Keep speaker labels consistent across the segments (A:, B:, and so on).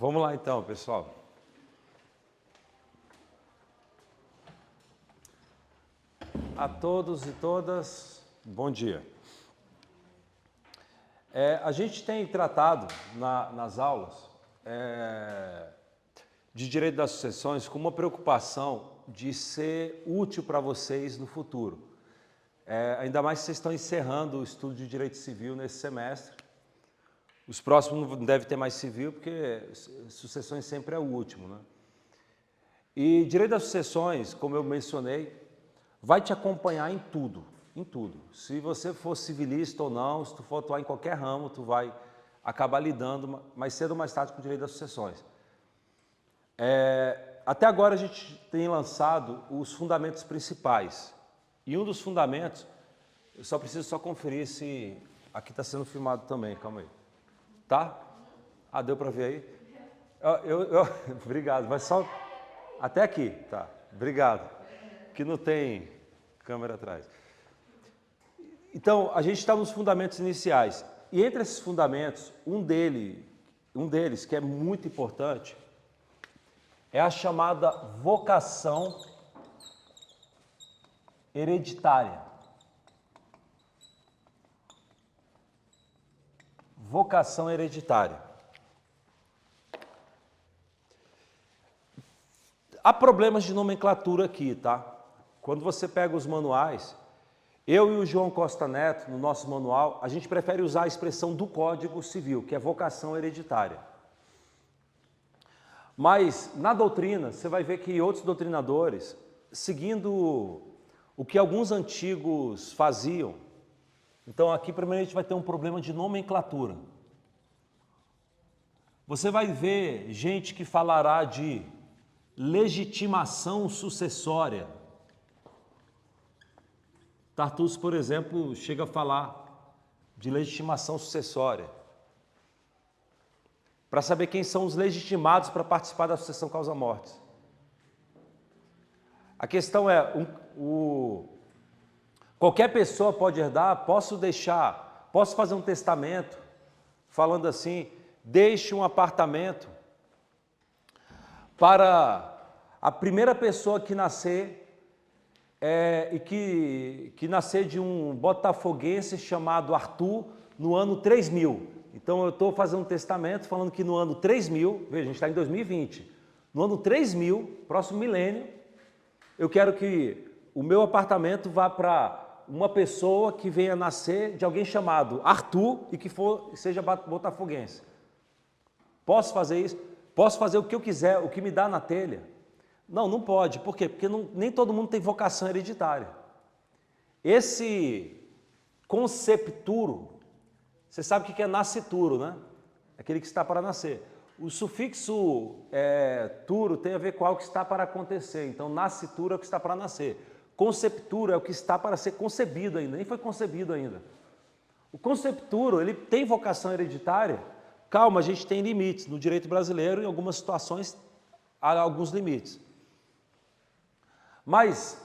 A: Vamos lá então, pessoal. A todos e todas, bom dia. A gente tem tratado nas aulas de direito das sucessões com uma preocupação de ser útil para vocês no futuro. Ainda mais que vocês estão encerrando o estudo de direito civil nesse semestre. Os próximos não devem ter mais civil, porque sucessões sempre é o último, né? E direito das sucessões, como eu mencionei, vai te acompanhar em tudo, em tudo. Se você for civilista ou não, se tu for atuar em qualquer ramo, tu vai acabar lidando mais cedo ou mais tarde com o direito das sucessões. Até agora a gente tem lançado os fundamentos principais. E um dos fundamentos, eu só preciso conferir se aqui está sendo filmado também, calma aí. Tá? Ah, deu para ver aí? Obrigado, mas só até aqui, tá? Obrigado. Que não tem câmera atrás. Então, a gente está nos fundamentos iniciais. E entre esses fundamentos, um deles que é muito importante, é a chamada vocação hereditária. Vocação hereditária. Há problemas de nomenclatura aqui, tá? Quando você pega os manuais, eu e o João Costa Neto, no nosso manual, a gente prefere usar a expressão do Código Civil, que é vocação hereditária. Mas, na doutrina, você vai ver que outros doutrinadores, seguindo o que alguns antigos faziam, então aqui primeiro a gente vai ter um problema de nomenclatura. Você vai ver gente que falará de legitimação sucessória. Tartuccio, por exemplo, chega a falar de legitimação sucessória, para saber quem são os legitimados para participar da sucessão causa-mortes. A questão é, qualquer pessoa pode herdar, posso fazer um testamento, falando assim, deixe um apartamento para a primeira pessoa que nascer, que nascer de um botafoguense chamado Arthur no ano 3000. Então eu estou fazendo um testamento falando que no ano 3000, veja, a gente está em 2020, no ano 3000, próximo milênio, eu quero que o meu apartamento vá para uma pessoa que venha nascer de alguém chamado Arthur e que seja botafoguense. Posso fazer isso? Posso fazer o que eu quiser, o que me dá na telha? Não, não pode. Por quê? Porque nem todo mundo tem vocação hereditária. Esse concepturo, você sabe o que é nascituro, né? Aquele que está para nascer. O sufixo turo tem a ver com algo que está para acontecer. Então, nascituro é o que está para nascer. Concepturo é o que está para ser concebido ainda, nem foi concebido ainda. O concepturo, ele tem vocação hereditária? Calma, a gente tem limites. No direito brasileiro, em algumas situações, há alguns limites. Mas,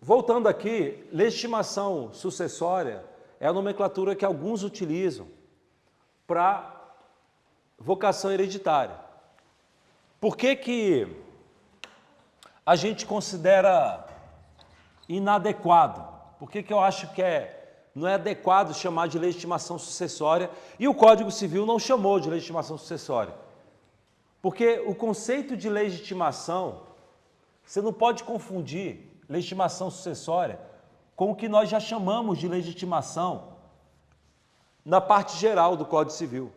A: voltando aqui, legitimação sucessória é a nomenclatura que alguns utilizam para vocação hereditária. Por que a gente considera inadequado? Por que eu acho que não é adequado chamar de legitimação sucessória e o Código Civil não chamou de legitimação sucessória? Porque o conceito de legitimação, você não pode confundir legitimação sucessória com o que nós já chamamos de legitimação na parte geral do Código Civil.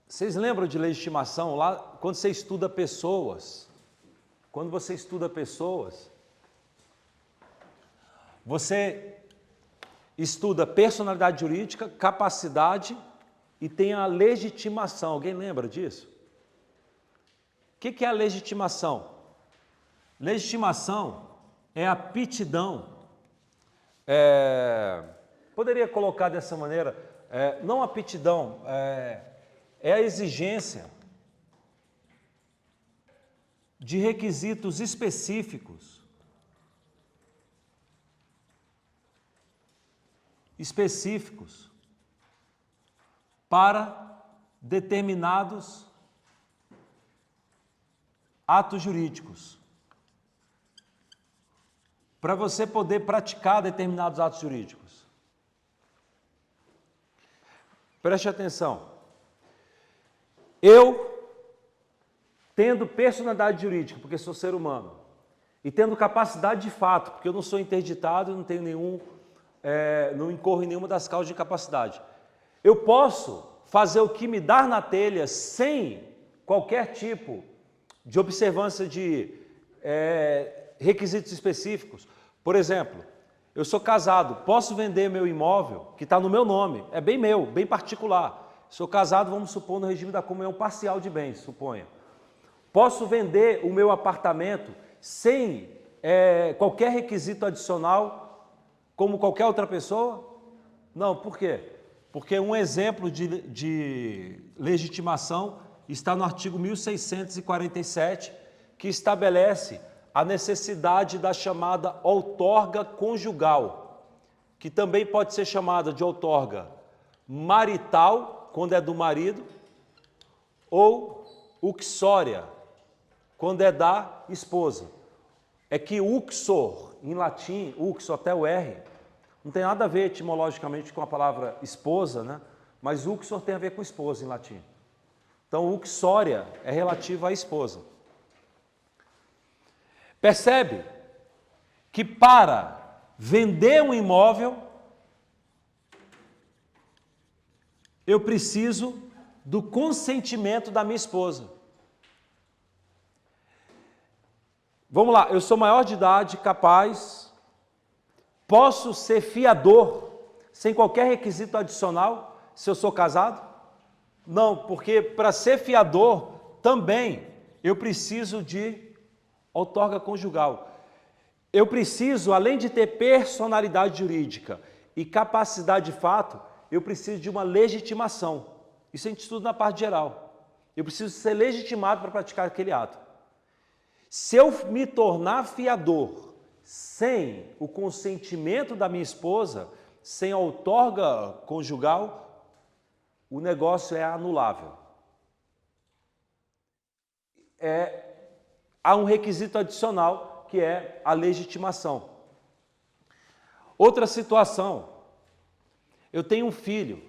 A: Vocês lembram de legitimação lá quando você estuda pessoas? Quando você estuda pessoas, você estuda personalidade jurídica, capacidade e tem a legitimação. Alguém lembra disso? O que é a legitimação? Legitimação é a aptidão. Poderia colocar dessa maneira, não aptidão, é a exigência de requisitos específicos para determinados atos jurídicos. Para você poder praticar determinados atos jurídicos. Preste atenção. Eu, tendo personalidade jurídica, porque sou ser humano, e tendo capacidade de fato, porque eu não sou interditado, não tenho não incorro em nenhuma das causas de incapacidade, eu posso fazer o que me dar na telha sem qualquer tipo de observância de requisitos específicos. Por exemplo, eu sou casado, posso vender meu imóvel, que está no meu nome, é bem meu, bem particular. Sou casado, vamos supor, no regime da comunhão parcial de bens, suponha. Posso vender o meu apartamento sem qualquer requisito adicional, como qualquer outra pessoa? Não, por quê? Porque um exemplo de legitimação está no artigo 1647, que estabelece a necessidade da chamada outorga conjugal, que também pode ser chamada de outorga marital, quando é do marido, ou uxória, quando é da esposa. É que uxor, em latim, uxo até o R, não tem nada a ver etimologicamente com a palavra esposa, né? Mas uxor tem a ver com esposa em latim. Então, uxória é relativa à esposa. Percebe que para vender um imóvel, eu preciso do consentimento da minha esposa. Vamos lá, eu sou maior de idade, capaz, posso ser fiador sem qualquer requisito adicional se eu sou casado? Não, porque para ser fiador também eu preciso de outorga conjugal. Eu preciso, além de ter personalidade jurídica e capacidade de fato, eu preciso de uma legitimação. Isso a gente estuda na parte geral. Eu preciso ser legitimado para praticar aquele ato. Se eu me tornar fiador sem o consentimento da minha esposa, sem a outorga conjugal, o negócio é anulável. Há um requisito adicional, que é a legitimação. Outra situação, eu tenho um filho,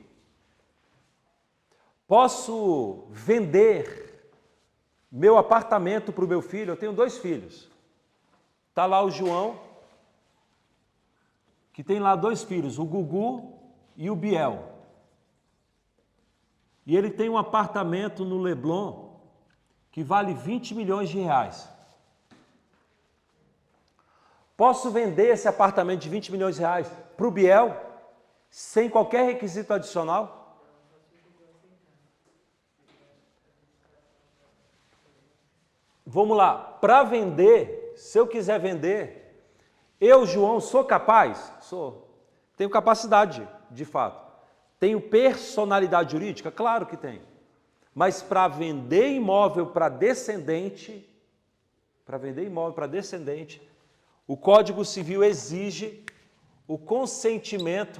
A: posso vender meu apartamento para o meu filho? Eu tenho 2 filhos. Está lá o João, que tem lá 2 filhos, o Gugu e o Biel. E ele tem um apartamento no Leblon que vale 20 milhões de reais. Posso vender esse apartamento de 20 milhões de reais para o Biel sem qualquer requisito adicional? Vamos lá, para vender, se eu quiser vender, eu, João, sou capaz? Sou. Tenho capacidade, de fato. Tenho personalidade jurídica? Claro que tenho. Mas para vender imóvel para descendente, o Código Civil exige o consentimento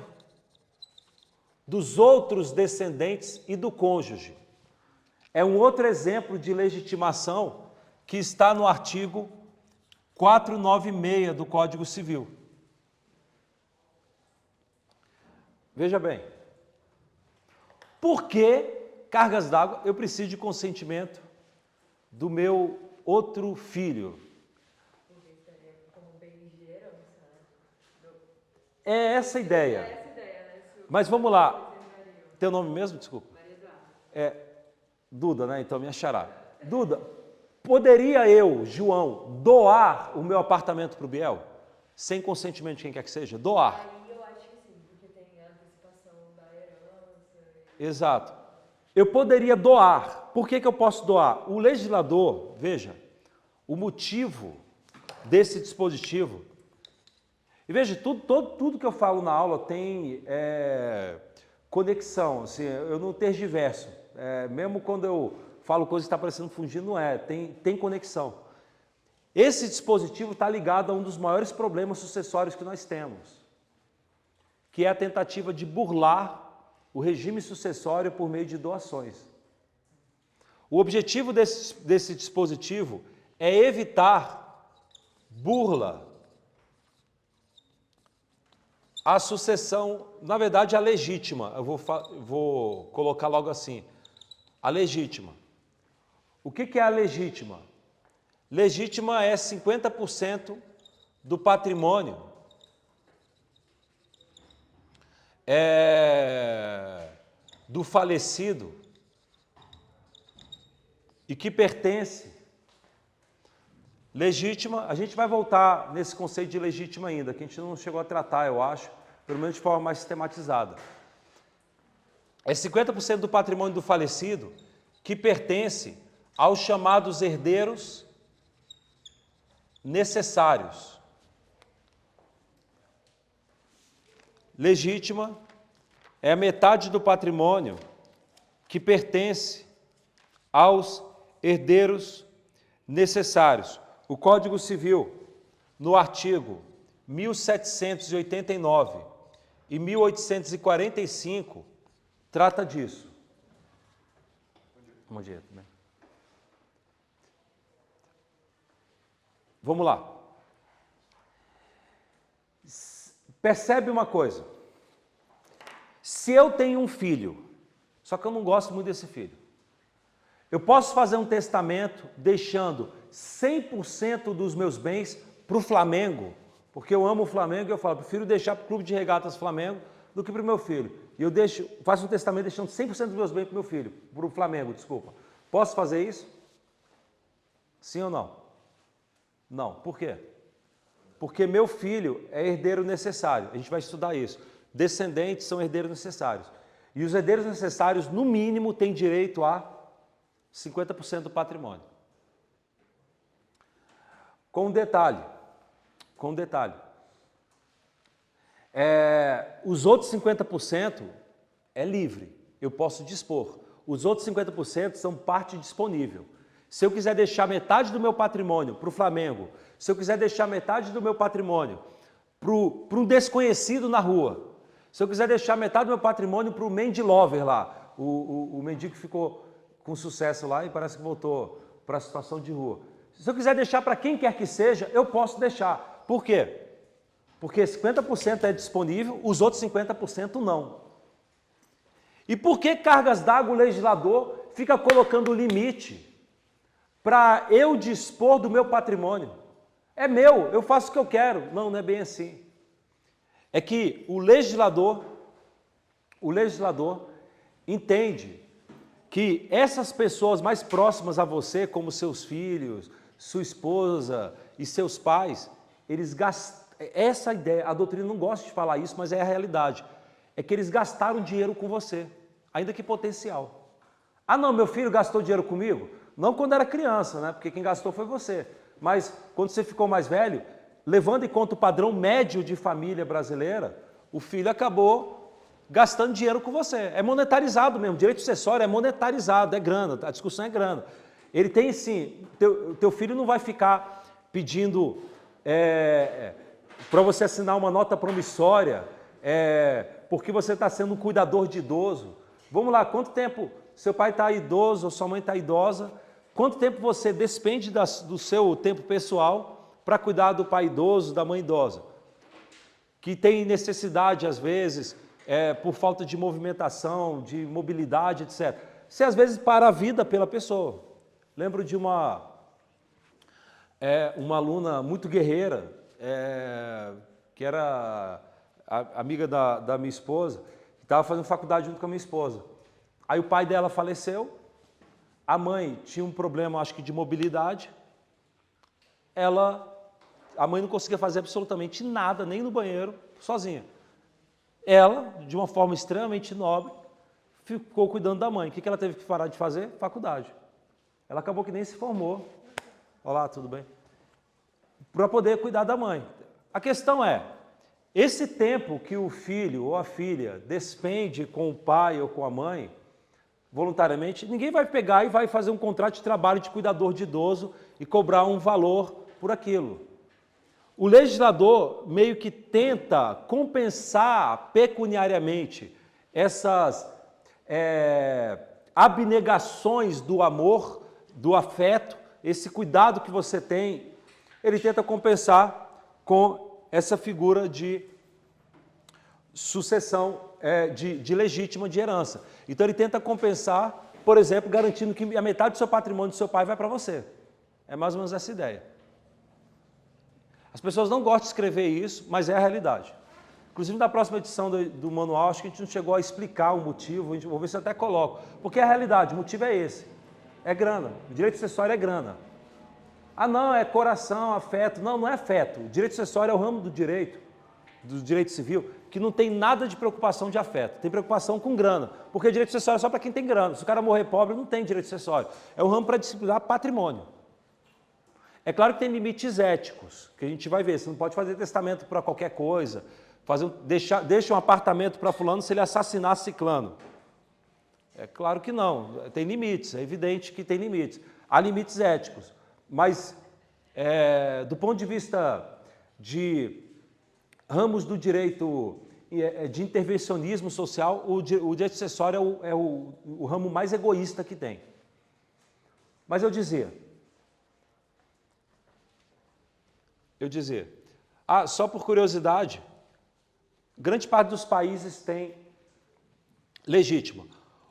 A: dos outros descendentes e do cônjuge. É um outro exemplo de legitimação que está no artigo 496 do Código Civil. Veja bem, por que cargas d'água eu preciso de consentimento do meu outro filho?
B: Porque seria como bem de herança, né?
A: É essa a ideia.
B: É essa ideia, né?
A: Mas vamos lá. Teu nome mesmo? Desculpa.
B: Maria Eduarda.
A: É Duda, né? Então me achará. Duda, poderia eu, João, doar o meu apartamento para o Biel? Sem consentimento de quem quer que seja? Doar.
B: Aí eu acho que sim, porque tem a antecipação da herança.
A: Exato. Eu poderia doar. Por que eu posso doar? O legislador, veja, o motivo desse dispositivo. E veja, tudo que eu falo na aula tem conexão, assim, eu não tergiverso. Mesmo quando eu falo coisa que está parecendo fugir, não é, tem conexão. Esse dispositivo está ligado a um dos maiores problemas sucessórios que nós temos, que é a tentativa de burlar o regime sucessório por meio de doações. O objetivo desse dispositivo é evitar burla à sucessão, na verdade, a legítima. Eu vou colocar logo assim, a legítima. O que é a legítima? Legítima é 50% do patrimônio do falecido e que pertence. Legítima, a gente vai voltar nesse conceito de legítima ainda, que a gente não chegou a tratar, eu acho, pelo menos de forma mais sistematizada. É 50% do patrimônio do falecido que pertence aos chamados herdeiros necessários. Legítima é a metade do patrimônio que pertence aos herdeiros necessários. O Código Civil, no artigo 1789 e 1845, trata disso. Bom dia, tudo bem? Vamos lá. Percebe uma coisa. Se eu tenho um filho, só que eu não gosto muito desse filho, eu posso fazer um testamento deixando 100% dos meus bens para o Flamengo, porque eu amo o Flamengo e eu falo, prefiro deixar para o Clube de Regatas Flamengo do que para o meu filho. E eu faço um testamento deixando 100% dos meus bens para o meu filho, para o Flamengo, desculpa. Posso fazer isso? Sim ou não? Não. Por quê? Porque meu filho é herdeiro necessário. A gente vai estudar isso. Descendentes são herdeiros necessários. E os herdeiros necessários, no mínimo, têm direito a 50% do patrimônio. Com um detalhe. Os outros 50% é livre. Eu posso dispor. Os outros 50% são parte disponível. Se eu quiser deixar metade do meu patrimônio para o Flamengo, se eu quiser deixar metade do meu patrimônio para um desconhecido na rua, se eu quiser deixar metade do meu patrimônio para o Mandy Lover lá, o mendigo que ficou com sucesso lá e parece que voltou para a situação de rua. Se eu quiser deixar para quem quer que seja, eu posso deixar. Por quê? Porque 50% é disponível, os outros 50% não. E por que cargas d'água o legislador fica colocando limite para eu dispor do meu patrimônio? É meu, eu faço o que eu quero. Não, não é bem assim. É que o legislador entende que essas pessoas mais próximas a você, como seus filhos, sua esposa e seus pais, eles gastam, essa ideia, a doutrina não gosta de falar isso, mas é a realidade, é que eles gastaram dinheiro com você, ainda que potencial. Ah não, meu filho gastou dinheiro comigo? Não quando era criança, né? Porque quem gastou foi você. Mas quando você ficou mais velho, levando em conta o padrão médio de família brasileira, o filho acabou gastando dinheiro com você. É monetarizado mesmo, direito sucessório é monetarizado, é grana, a discussão é grana. Ele tem sim, teu filho não vai ficar pedindo para você assinar uma nota promissória porque você está sendo um cuidador de idoso. Vamos lá, quanto tempo seu pai está idoso ou sua mãe está idosa, quanto tempo você despende do seu tempo pessoal para cuidar do pai idoso, da mãe idosa, que tem necessidade, às vezes, por falta de movimentação, de mobilidade, etc. Você, às vezes, para a vida pela pessoa. Lembro de uma aluna muito guerreira, que era amiga da minha esposa, que estava fazendo faculdade junto com a minha esposa. Aí o pai dela faleceu, a mãe tinha um problema, acho que de mobilidade, a mãe não conseguia fazer absolutamente nada, nem no banheiro, sozinha. Ela, de uma forma extremamente nobre, ficou cuidando da mãe. O que ela teve que parar de fazer? Faculdade. Ela acabou que nem se formou. Olá, tudo bem? Para poder cuidar da mãe. A questão é, esse tempo que o filho ou a filha despende com o pai ou com a mãe, voluntariamente, ninguém vai pegar e vai fazer um contrato de trabalho de cuidador de idoso e cobrar um valor por aquilo. O legislador meio que tenta compensar pecuniariamente abnegações do amor, do afeto, esse cuidado que você tem, ele tenta compensar com essa figura de sucessão de legítima de herança. Então ele tenta compensar, por exemplo, garantindo que a metade do seu patrimônio do seu pai vai para você. É mais ou menos essa ideia. As pessoas não gostam de escrever isso, mas é a realidade. Inclusive, na próxima edição do manual, acho que a gente não chegou a explicar o motivo, vou ver se eu até coloco. Porque é a realidade, o motivo é esse. É grana. O direito sucessório é grana. Ah, não, é coração, afeto. Não, não é afeto. O direito sucessório é o ramo do direito civil, que não tem nada de preocupação de afeto. Tem preocupação com grana. Porque direito sucessório é só para quem tem grana. Se o cara morrer pobre, não tem direito sucessório. É um ramo para disciplinar patrimônio. É claro que tem limites éticos, que a gente vai ver. Você não pode fazer testamento para qualquer coisa. Deixa um apartamento para fulano se ele assassinar ciclano. É claro que não, tem limites, é evidente que tem limites. Há limites éticos, mas do ponto de vista de ramos do direito de intervencionismo social, o direito sucessório é o ramo mais egoísta que tem. Mas eu dizia, só por curiosidade, grande parte dos países tem legítima.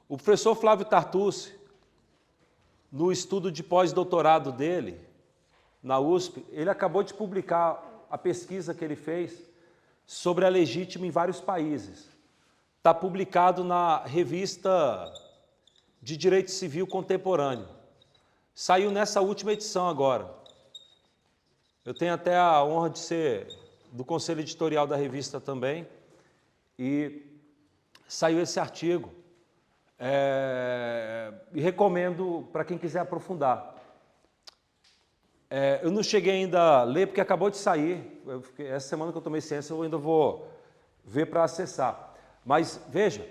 A: O professor Flávio Tartucci, no estudo de pós-doutorado dele, na USP, ele acabou de publicar a pesquisa que ele fez sobre a legítima em vários países. Está publicado na Revista de Direito Civil Contemporâneo. Saiu nessa última edição agora. Eu tenho até a honra de ser do conselho editorial da revista também, e saiu esse artigo, e recomendo para quem quiser aprofundar. Eu não cheguei ainda a ler, porque acabou de sair, essa semana que eu tomei ciência eu ainda vou ver para acessar. Mas, veja,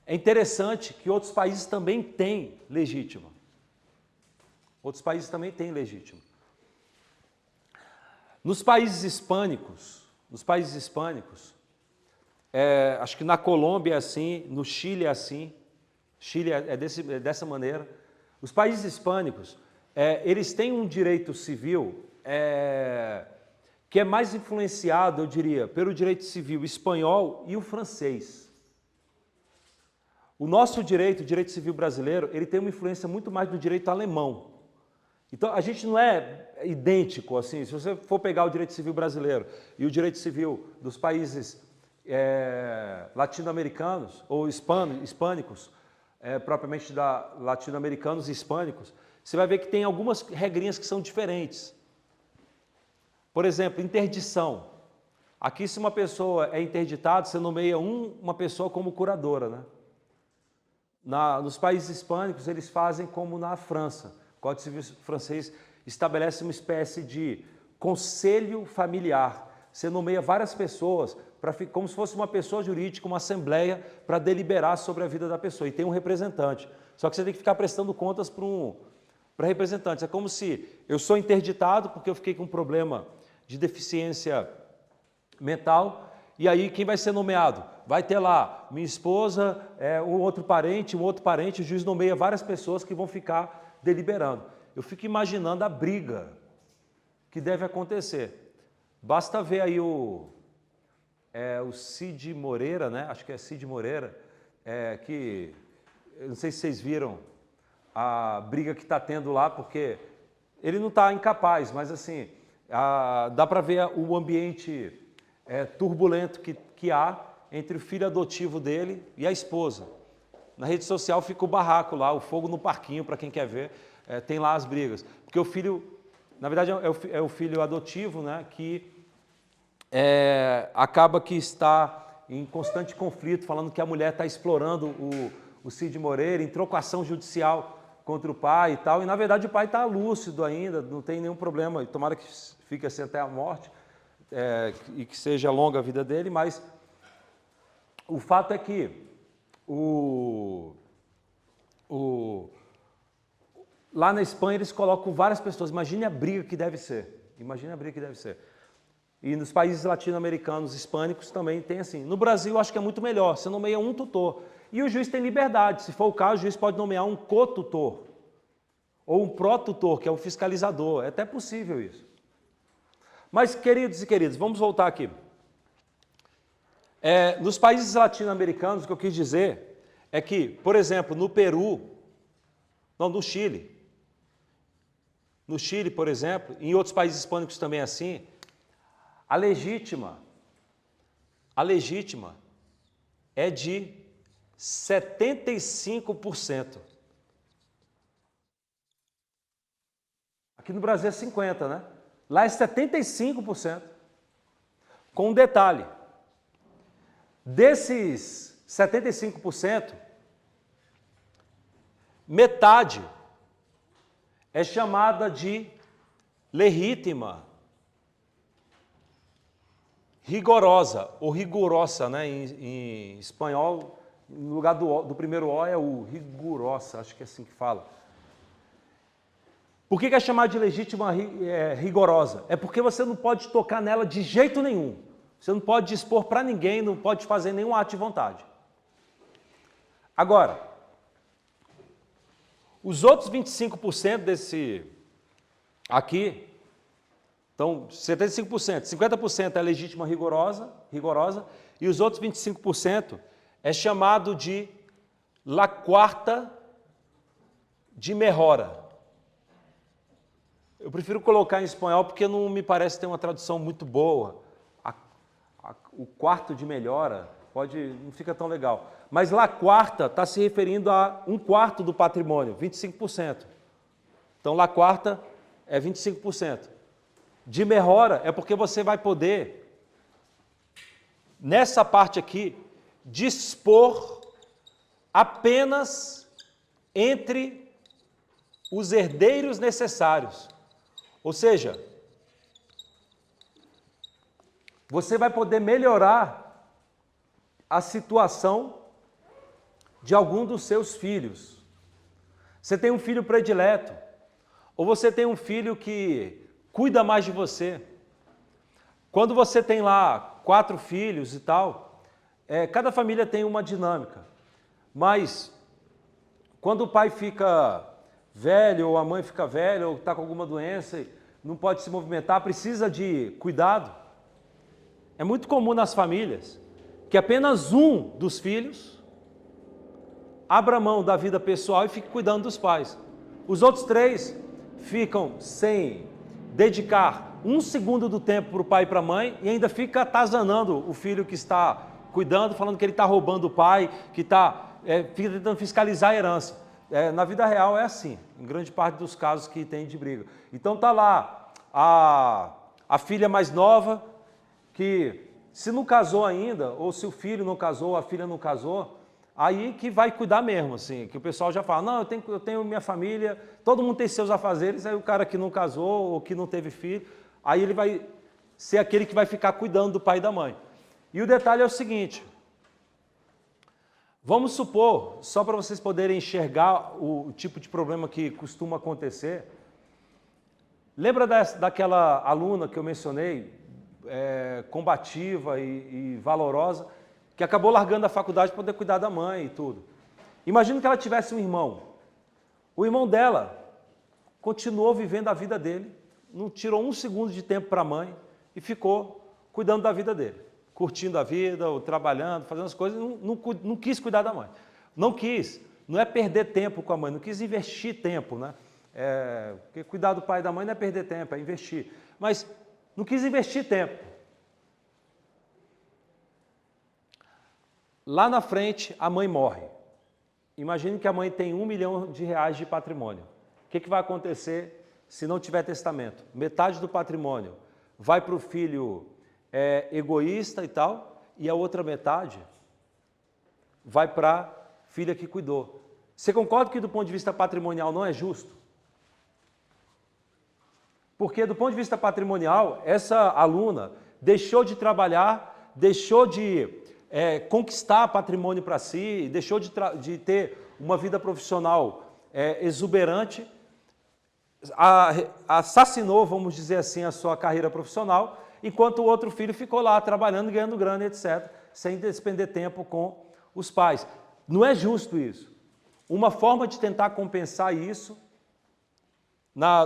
A: é interessante que outros países também têm legítima. Outros países também têm legítima. Nos países hispânicos, acho que na Colômbia é assim, no Chile é assim, Chile é dessa maneira. Os países hispânicos, eles têm um direito civil que é mais influenciado, eu diria, pelo direito civil espanhol e o francês. O nosso direito, o direito civil brasileiro, ele tem uma influência muito mais do direito alemão. Então, a gente não é idêntico, assim, se você for pegar o direito civil brasileiro e o direito civil dos países latino-americanos ou hispânicos, propriamente latino-americanos e hispânicos, você vai ver que tem algumas regrinhas que são diferentes. Por exemplo, interdição. Aqui, se uma pessoa é interditada, você nomeia uma pessoa como curadora, né? Nos países hispânicos, eles fazem como na França. O Código Civil francês estabelece uma espécie de conselho familiar. Você nomeia várias pessoas, como se fosse uma pessoa jurídica, uma assembleia, para deliberar sobre a vida da pessoa. E tem um representante. Só que você tem que ficar prestando contas para representantes. É como se eu sou interditado porque eu fiquei com um problema de deficiência mental, e aí quem vai ser nomeado? Vai ter lá minha esposa, um outro parente, o juiz nomeia várias pessoas que vão ficar deliberando. Eu fico imaginando a briga que deve acontecer. Basta ver aí o Cid Moreira, né? Acho que é Cid Moreira, que eu não sei se vocês viram a briga que está tendo lá, porque ele não está incapaz, mas assim, dá para ver o ambiente turbulento que há entre o filho adotivo dele e a esposa. Na rede social fica o barraco lá, o fogo no parquinho, para quem quer ver, tem lá as brigas. Porque o filho, na verdade é o filho adotivo, né, que acaba que está em constante conflito, falando que a mulher está explorando o Cid Moreira, entrou com ação judicial contra o pai e tal, e na verdade o pai está lúcido ainda, não tem nenhum problema, e tomara que fique assim até a morte, e que seja longa a vida dele, mas o fato é que lá na Espanha eles colocam várias pessoas, imagine a briga que deve ser, E nos países latino-americanos, hispânicos, também tem assim. No Brasil, acho que é muito melhor. Você nomeia um tutor. E o juiz tem liberdade. Se for o caso, o juiz pode nomear um co-tutor. Ou um pró-tutor, que é o fiscalizador. É até possível isso. Mas, queridos e queridas, vamos voltar aqui. Nos países latino-americanos, o que eu quis dizer é que, por exemplo, no Chile. No Chile, por exemplo, em outros países hispânicos também é assim, a legítima é de 75%. Aqui no Brasil é 50%, né? Lá é 75%. Com um detalhe, desses 75%, metade é chamada de legítima rigorosa, ou rigorosa, né? Em espanhol, no lugar do primeiro O é o rigorosa, acho que é assim que fala. Por que é chamada de legítima rigorosa? É porque você não pode tocar nela de jeito nenhum. Você não pode dispor para ninguém, não pode fazer nenhum ato de vontade. Agora, os outros 25% desse aqui, então 75%, 50% é legítima rigorosa, e os outros 25% é chamado de la quarta de mejora. Eu prefiro colocar em espanhol porque não me parece ter uma tradução muito boa. O quarto de melhora não fica tão legal. Mas la quarta está se referindo a um quarto do patrimônio, 25%. Então, la quarta é 25%. De mejora é porque você vai poder, nessa parte aqui, dispor apenas entre os herdeiros necessários. Ou seja, você vai poder melhorar a situação de algum dos seus filhos. Você tem um filho predileto, ou você tem um filho que cuida mais de você. Quando você tem lá 4 filhos e tal, cada família tem uma dinâmica. Mas, quando o pai fica velho, ou a mãe fica velha, ou está com alguma doença e não pode se movimentar, precisa de cuidado. É muito comum nas famílias que apenas um dos filhos abra mão da vida pessoal e fique cuidando dos pais. Os outros 3 ficam sem dedicar 1 segundo do tempo para o pai e para a mãe e ainda fica atazanando o filho que está cuidando, falando que ele está roubando o pai, que fica tentando fiscalizar a herança. Na vida real é assim, em grande parte dos casos que tem de briga. Então está lá a filha mais nova, que se não casou ainda, ou se o filho não casou, a filha não casou, aí que vai cuidar mesmo, assim, que o pessoal já fala, não, eu tenho minha família, todo mundo tem seus afazeres, aí o cara que não casou ou que não teve filho, aí ele vai ser aquele que vai ficar cuidando do pai e da mãe. E o detalhe é o seguinte, vamos supor, só para vocês poderem enxergar o tipo de problema que costuma acontecer, lembra daquela aluna que eu mencionei, combativa e valorosa, que acabou largando a faculdade para poder cuidar da mãe e tudo. Imagina que ela tivesse um irmão. O irmão dela continuou vivendo a vida dele, não tirou 1 segundo de tempo para a mãe e ficou cuidando da vida dele, curtindo a vida, ou trabalhando, fazendo as coisas, não quis cuidar da mãe. Não quis, não é perder tempo com a mãe, não quis investir tempo, né? Porque cuidar do pai e da mãe não é perder tempo, é investir. Mas não quis investir tempo. Lá na frente, a mãe morre. Imagine que a mãe tem R$1 milhão de patrimônio. O que vai acontecer se não tiver testamento? Metade do patrimônio vai para o filho egoísta e tal, e a outra metade vai para a filha que cuidou. Você concorda que do ponto de vista patrimonial não é justo? Porque do ponto de vista patrimonial, essa aluna deixou de trabalhar, deixou de conquistar patrimônio para si, deixou de ter uma vida profissional exuberante, assassinou, vamos dizer assim, a sua carreira profissional enquanto o outro filho ficou lá trabalhando, ganhando grana, etc., sem despender tempo com os pais. Não é justo isso. Uma forma de tentar compensar isso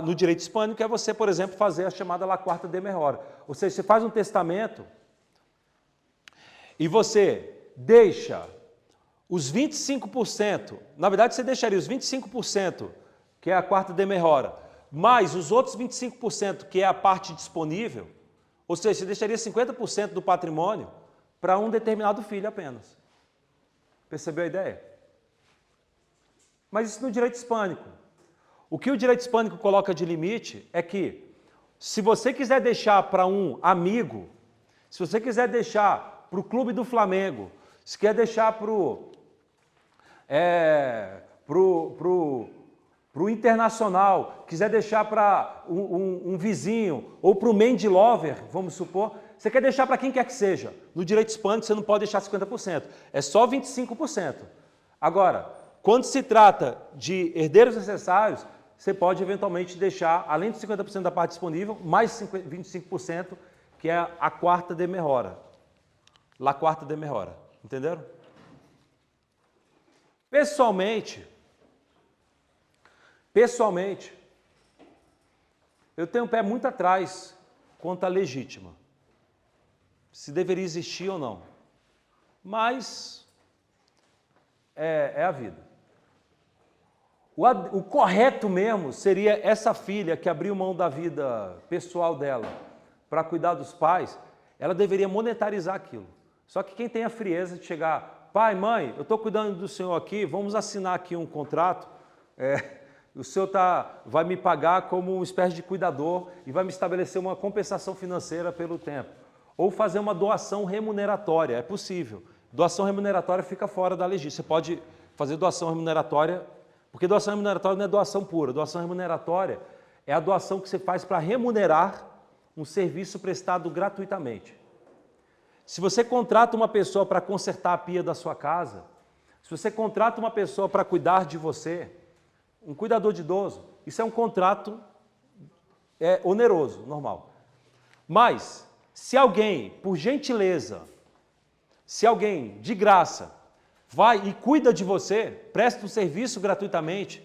A: no direito hispânico é você, por exemplo, fazer a chamada la quarta de mejora. Ou seja, você faz um testamento e você deixa os 25%, na verdade você deixaria os 25%, que é a quarta de mejora, mais os outros 25%, que é a parte disponível, ou seja, você deixaria 50% do patrimônio para um determinado filho apenas. Percebeu a ideia? Mas isso no direito hispânico. O que o direito hispânico coloca de limite é que, se você quiser deixar para um amigo, se você quiser deixar para o clube do Flamengo, se quer deixar para o Internacional, quiser deixar para um vizinho, ou para o Mandy Lover, vamos supor, você quer deixar para quem quer que seja. No direito hispânico você não pode deixar 50%, é só 25%. Agora, quando se trata de herdeiros necessários, você pode eventualmente deixar, além de 50% da parte disponível, mais 25%, que é a quarta de mejora. La quarta de mejora. Entenderam? Pessoalmente, eu tenho um pé muito atrás quanto à legítima. Se deveria existir ou não. Mas é a vida. O correto mesmo seria essa filha que abriu mão da vida pessoal dela para cuidar dos pais, ela deveria monetarizar aquilo. Só que quem tem a frieza de chegar, pai, mãe, eu estou cuidando do senhor aqui, vamos assinar aqui um contrato, o senhor vai me pagar como uma espécie de cuidador e vai me estabelecer uma compensação financeira pelo tempo. Ou fazer uma doação remuneratória, é possível. Doação remuneratória fica fora da legítima. Você pode fazer doação remuneratória, porque doação remuneratória não é doação pura. Doação remuneratória é a doação que você faz para remunerar um serviço prestado gratuitamente. Se você contrata uma pessoa para consertar a pia da sua casa, se você contrata uma pessoa para cuidar de você, um cuidador de idoso, isso é um contrato oneroso, normal. Mas, se alguém, por gentileza, se alguém, de graça, vai e cuida de você, presta um serviço gratuitamente,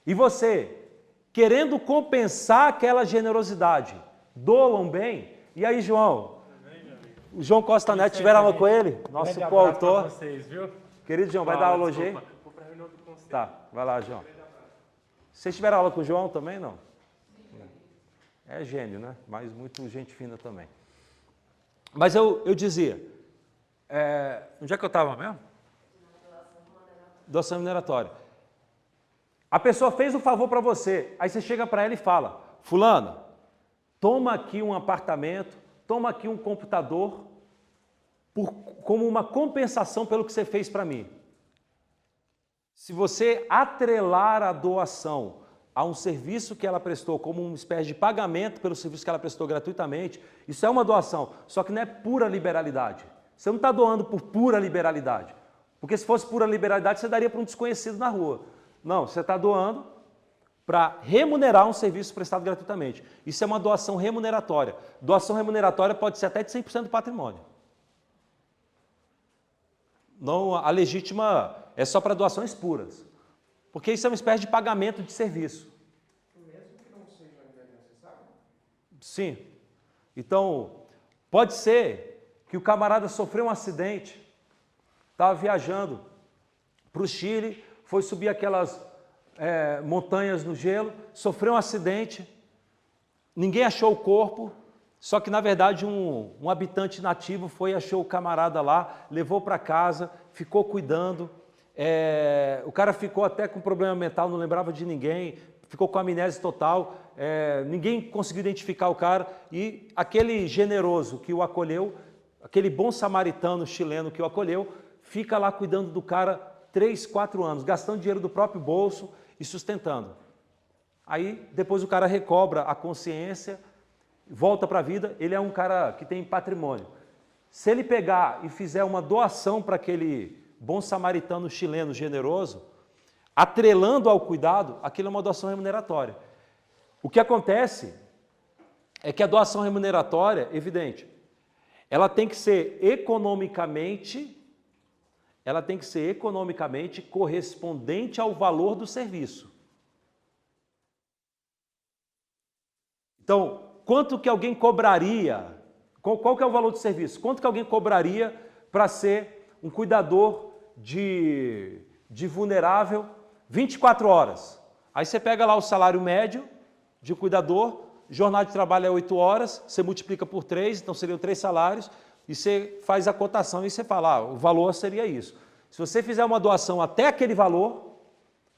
A: e você, querendo compensar aquela generosidade, doa um bem, e aí, João? O João Costa Neto, tiveram aula com ele? Nosso coautor.
C: Vocês, viu?
A: Querido João, vai dar aula hoje aí?
C: Vou para a reunião do conselho.
A: Tá, vai lá, João. Vocês tiveram aula com o João também, não? É gênio, né? Mas muito gente fina também. Mas eu dizia, onde é que eu estava mesmo? Doação remuneratória. A pessoa fez um favor para você, aí você chega para ela e fala, fulano, toma aqui um apartamento, toma aqui um computador, como uma compensação pelo que você fez para mim. Se você atrelar a doação a um serviço que ela prestou, como uma espécie de pagamento pelo serviço que ela prestou gratuitamente, isso é uma doação, só que não é pura liberalidade. Você não está doando por pura liberalidade. Porque se fosse pura liberalidade, você daria para um desconhecido na rua. Não, você está doando para remunerar um serviço prestado gratuitamente. Isso é uma doação remuneratória. Doação remuneratória pode ser até de 100% do patrimônio. Não, a legítima é só para doações puras. Porque isso é uma espécie de pagamento de serviço.
C: Mesmo que não seja ainda necessário?
A: Sim. Então, pode ser que o camarada sofreu um acidente, estava viajando para o Chile, foi subir aquelas montanhas no gelo, sofreu um acidente, ninguém achou o corpo, só que na verdade um habitante nativo achou o camarada lá, levou para casa, ficou cuidando, o cara ficou até com problema mental, não lembrava de ninguém, ficou com amnésia total, ninguém conseguiu identificar o cara, e aquele generoso que o acolheu, aquele bom samaritano chileno que o acolheu, fica lá cuidando do cara 3, 4 anos, gastando dinheiro do próprio bolso e sustentando. Aí, depois o cara recobra a consciência, volta para a vida, ele é um cara que tem patrimônio. Se ele pegar e fizer uma doação para aquele bom samaritano chileno generoso, atrelando ao cuidado, aquilo é uma doação remuneratória. O que acontece é que a doação remuneratória, evidente, ela tem que ser economicamente correspondente ao valor do serviço. Então, quanto que alguém cobraria? Qual que é o valor do serviço? Quanto que alguém cobraria para ser um cuidador de vulnerável 24 horas? Aí você pega lá o salário médio de cuidador, jornada de trabalho é 8 horas, você multiplica por 3, então seriam 3 salários, e você faz a cotação e você fala, o valor seria isso. Se você fizer uma doação até aquele valor,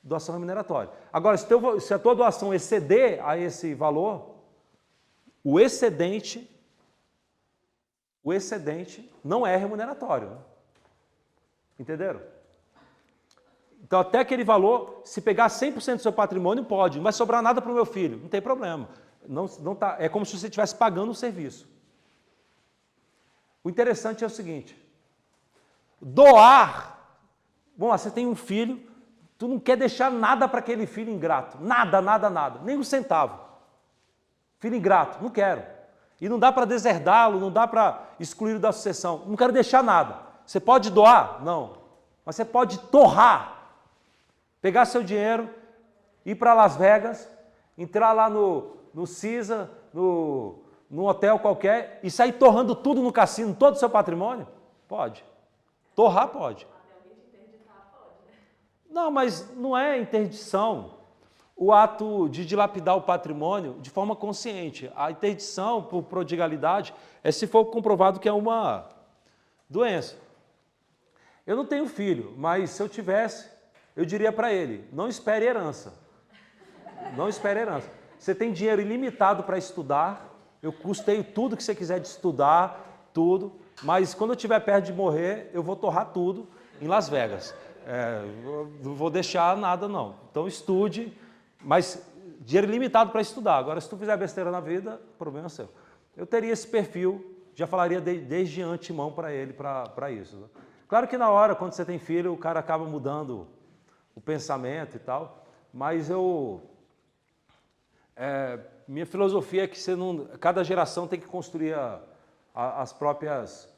A: doação remuneratória. Agora, se a tua doação exceder a esse valor, o excedente não é remuneratório. Né? Entenderam? Então, até aquele valor, se pegar 100% do seu patrimônio, pode. Não vai sobrar nada para o meu filho, não tem problema. Não tá, é como se você estivesse pagando o serviço. O interessante é o seguinte, doar, vamos lá, você tem um filho, tu não quer deixar nada para aquele filho ingrato, nada, nem um centavo. Filho ingrato, não quero. E não dá para deserdá-lo, não dá para excluí-lo da sucessão, não quero deixar nada. Você pode doar? Não. Mas você pode torrar, pegar seu dinheiro, ir para Las Vegas, entrar lá no Caesar, num hotel qualquer e sair torrando tudo no cassino, todo o seu patrimônio? Pode. Torrar pode. Não, mas não é interdição o ato de dilapidar o patrimônio de forma consciente. A interdição por prodigalidade é se for comprovado que é uma doença. Eu não tenho filho, mas se eu tivesse, eu diria para ele, não espere herança. Não espere herança. Você tem dinheiro ilimitado para estudar, eu custeio tudo que você quiser de estudar, tudo, mas quando eu estiver perto de morrer, eu vou torrar tudo em Las Vegas. Não vou deixar nada, não. Então estude, mas dinheiro ilimitado para estudar. Agora, se tu fizer besteira na vida, o problema é seu. Eu teria esse perfil, já falaria desde antemão para ele, para isso. Né? Claro que na hora, quando você tem filho, o cara acaba mudando o pensamento e tal, mas minha filosofia é que cada geração tem que construir as próprias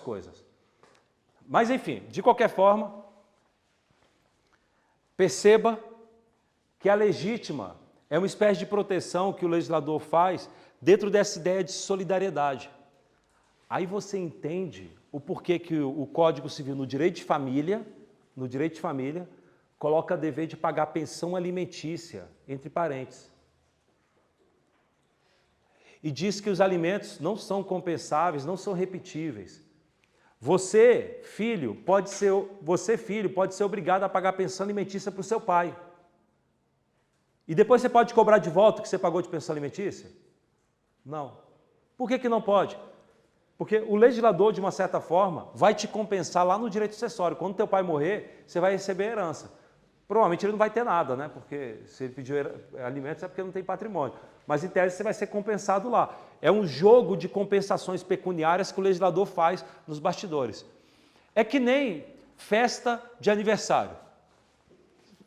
A: coisas. Mas, enfim, de qualquer forma, perceba que a legítima é uma espécie de proteção que o legislador faz dentro dessa ideia de solidariedade. Aí você entende o porquê que o Código Civil, no direito de família, coloca dever de pagar pensão alimentícia entre parentes. E diz que os alimentos não são compensáveis, não são repetíveis. Você, filho, pode ser obrigado a pagar pensão alimentícia para o seu pai. E depois você pode cobrar de volta o que você pagou de pensão alimentícia? Não. Por que não pode? Porque o legislador, de uma certa forma, vai te compensar lá no direito sucessório. Quando teu pai morrer, você vai receber herança. Provavelmente ele não vai ter nada, né? Porque se ele pediu alimentos é porque não tem patrimônio. Mas em tese você vai ser compensado lá. É um jogo de compensações pecuniárias que o legislador faz nos bastidores. É que nem festa de aniversário.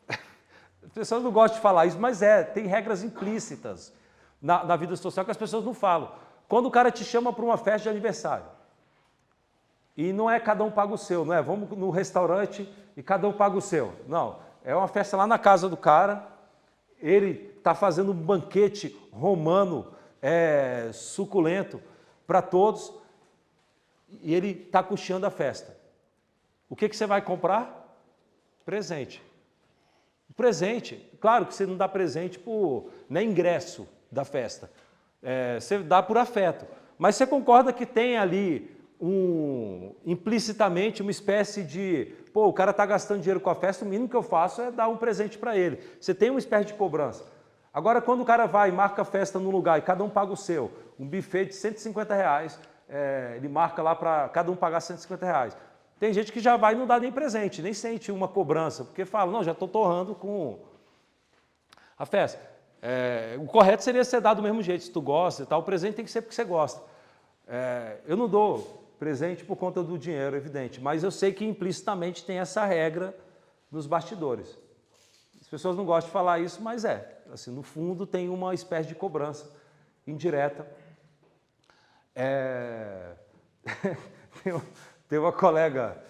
A: As pessoas não gostam de falar isso, mas tem regras implícitas na vida social que as pessoas não falam. Quando o cara te chama para uma festa de aniversário, e não é cada um paga o seu, não é? Vamos no restaurante e cada um paga o seu. Não, é uma festa lá na casa do cara, ele está fazendo um banquete romano, suculento para todos, e ele está custeando a festa. O que você vai comprar? Presente. Presente. Claro que você não dá presente por ingresso da festa. Você dá por afeto. Mas você concorda que tem ali implicitamente uma espécie de... Pô, o cara está gastando dinheiro com a festa, o mínimo que eu faço é dar um presente para ele. Você tem uma espécie de cobrança. Agora, quando o cara vai e marca a festa num lugar e cada um paga o seu, um buffet de R$150, ele marca lá para cada um pagar R$150. Tem gente que já vai e não dá nem presente, nem sente uma cobrança, porque fala, não, já estou torrando com a festa. O correto seria ser dado do mesmo jeito, se tu gosta e tal, o presente tem que ser porque você gosta. Eu não dou presente por conta do dinheiro, evidente, mas eu sei que implicitamente tem essa regra nos bastidores. As pessoas não gostam de falar isso, mas Assim, no fundo tem uma espécie de cobrança indireta. Tem uma colega,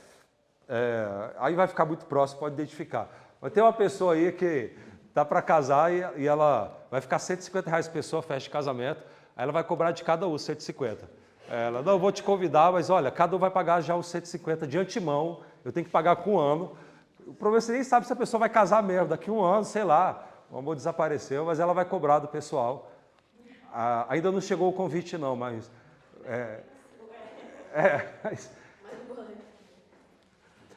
A: aí vai ficar muito próximo, pode identificar, mas tem uma pessoa aí que está para casar e ela vai ficar R$150 por pessoa, festa de casamento, aí ela vai cobrar de cada um 150. Ela, não, eu vou te convidar, mas olha, cada um vai pagar já os 150 de antemão, eu tenho que pagar com um ano. O problema é que você nem sabe se a pessoa vai casar mesmo, daqui a um ano, sei lá, o amor desapareceu, mas ela vai cobrar do pessoal. Ainda não chegou o convite não, mas...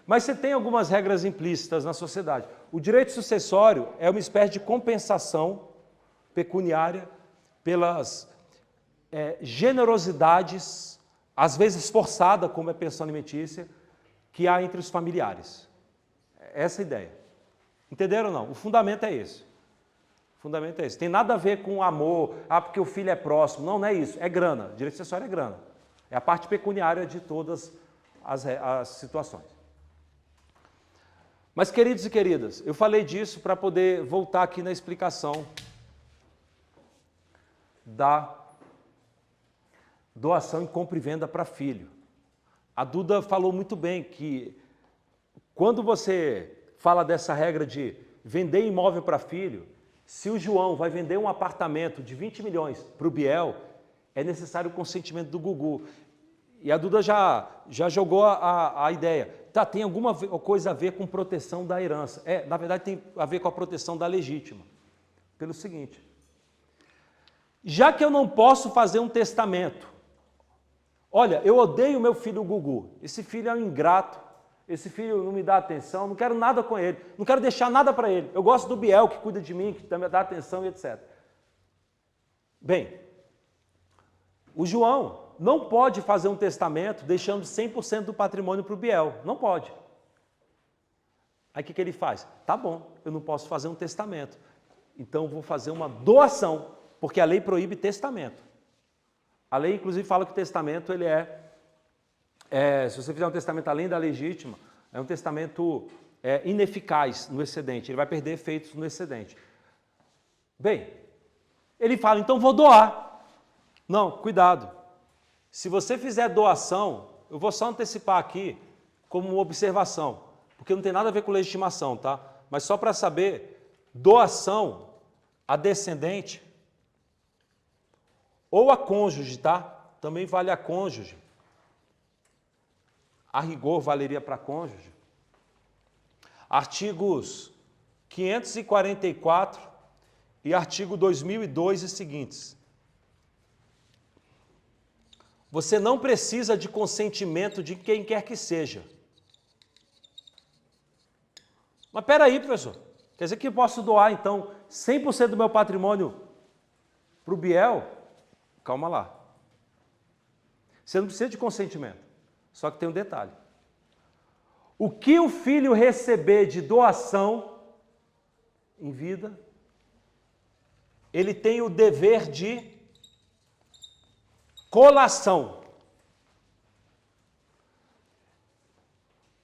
A: Mas você tem algumas regras implícitas na sociedade. O direito sucessório é uma espécie de compensação pecuniária pelas generosidades, às vezes forçada, como é a pensão alimentícia, que há entre os familiares. Essa é a ideia. Entenderam ou não? O fundamento é esse. O fundamento é esse. Tem nada a ver com amor, porque o filho é próximo. Não, não é isso. É grana. Direito sucessório é grana. É a parte pecuniária de todas as situações. Mas, queridos e queridas, eu falei disso para poder voltar aqui na explicação da doação em compra e venda para filho. A Duda falou muito bem que quando você fala dessa regra de vender imóvel para filho, se o João vai vender um apartamento de 20 milhões para o Biel, é necessário o consentimento do Gugu. E a Duda já jogou a ideia. Tá, tem alguma coisa a ver com proteção da herança. Na verdade, tem a ver com a proteção da legítima. Pelo seguinte, já que eu não posso fazer um testamento, olha, eu odeio meu filho Gugu, esse filho é um ingrato, esse filho não me dá atenção, não quero nada com ele, não quero deixar nada para ele. Eu gosto do Biel, que cuida de mim, que me dá atenção e etc. Bem, o João não pode fazer um testamento deixando 100% do patrimônio para o Biel. Não pode. Aí o que ele faz? Tá bom, eu não posso fazer um testamento. Então vou fazer uma doação, porque a lei proíbe testamento. A lei, inclusive, fala que o testamento ele se você fizer um testamento além da legítima, é um testamento ineficaz no excedente. Ele vai perder efeitos no excedente. Bem, ele fala, então vou doar. Não, cuidado. Se você fizer doação, eu vou só antecipar aqui como uma observação, porque não tem nada a ver com legitimação, tá? Mas só para saber, doação a descendente ou a cônjuge, tá? Também vale a cônjuge. A rigor valeria para cônjuge. Artigos 544 e artigo 2002 e seguintes. Você não precisa de consentimento de quem quer que seja. Mas espera aí, professor. Quer dizer que eu posso doar, então, 100% do meu patrimônio para o Biel? Calma lá. Você não precisa de consentimento. Só que tem um detalhe. O que o filho receber de doação em vida, ele tem o dever de colação.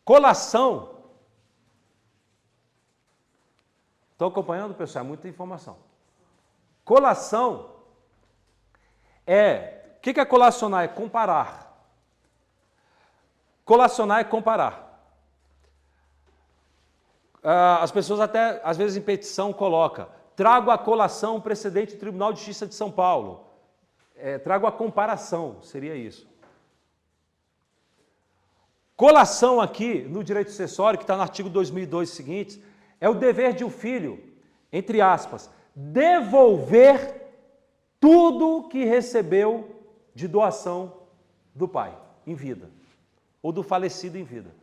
A: Colação. Estão acompanhando, pessoal? É muita informação. Colação o que é colacionar? É comparar. Colacionar é comparar. As pessoas até, às vezes, em petição colocam, trago a colação precedente do Tribunal de Justiça de São Paulo. Trago a comparação, seria isso. Colação aqui, no direito sucessório, que está no artigo 2002 e seguintes, é o dever de um filho, entre aspas, devolver tudo que recebeu de doação do pai, em vida, ou do falecido em vida.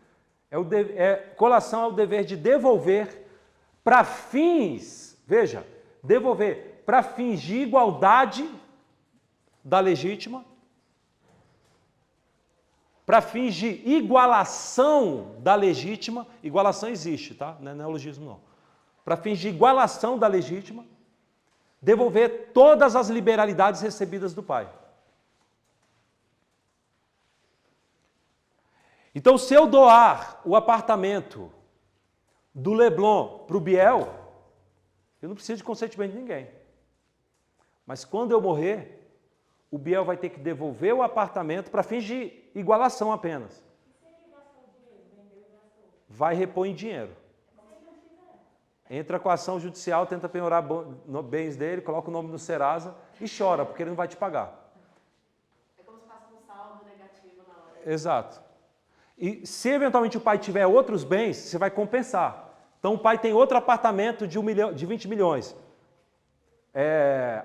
A: Colação é o dever de devolver para fins, veja, devolver para fins de igualdade da legítima, para fins de igualação da legítima, igualação existe, tá? Não é neologismo não. Para fins de igualação da legítima, devolver todas as liberalidades recebidas do pai. Então, se eu doar o apartamento do Leblon para o Biel, Eu não preciso de consentimento de ninguém. Mas quando eu morrer, o Biel vai ter que devolver o apartamento para fins de igualação apenas.
B: E se ele gastou o dinheiro, vendeu e gastou?
A: Vai repor em dinheiro.
B: Se ele não fizer?
A: Entra com a ação judicial, tenta penhorar bens dele, coloca o nome no Serasa e chora, porque ele não vai te pagar.
D: É como se fosse um saldo negativo na hora.
A: Exato. E se eventualmente o pai tiver outros bens, você vai compensar. Então o pai tem outro apartamento de 20 milhões.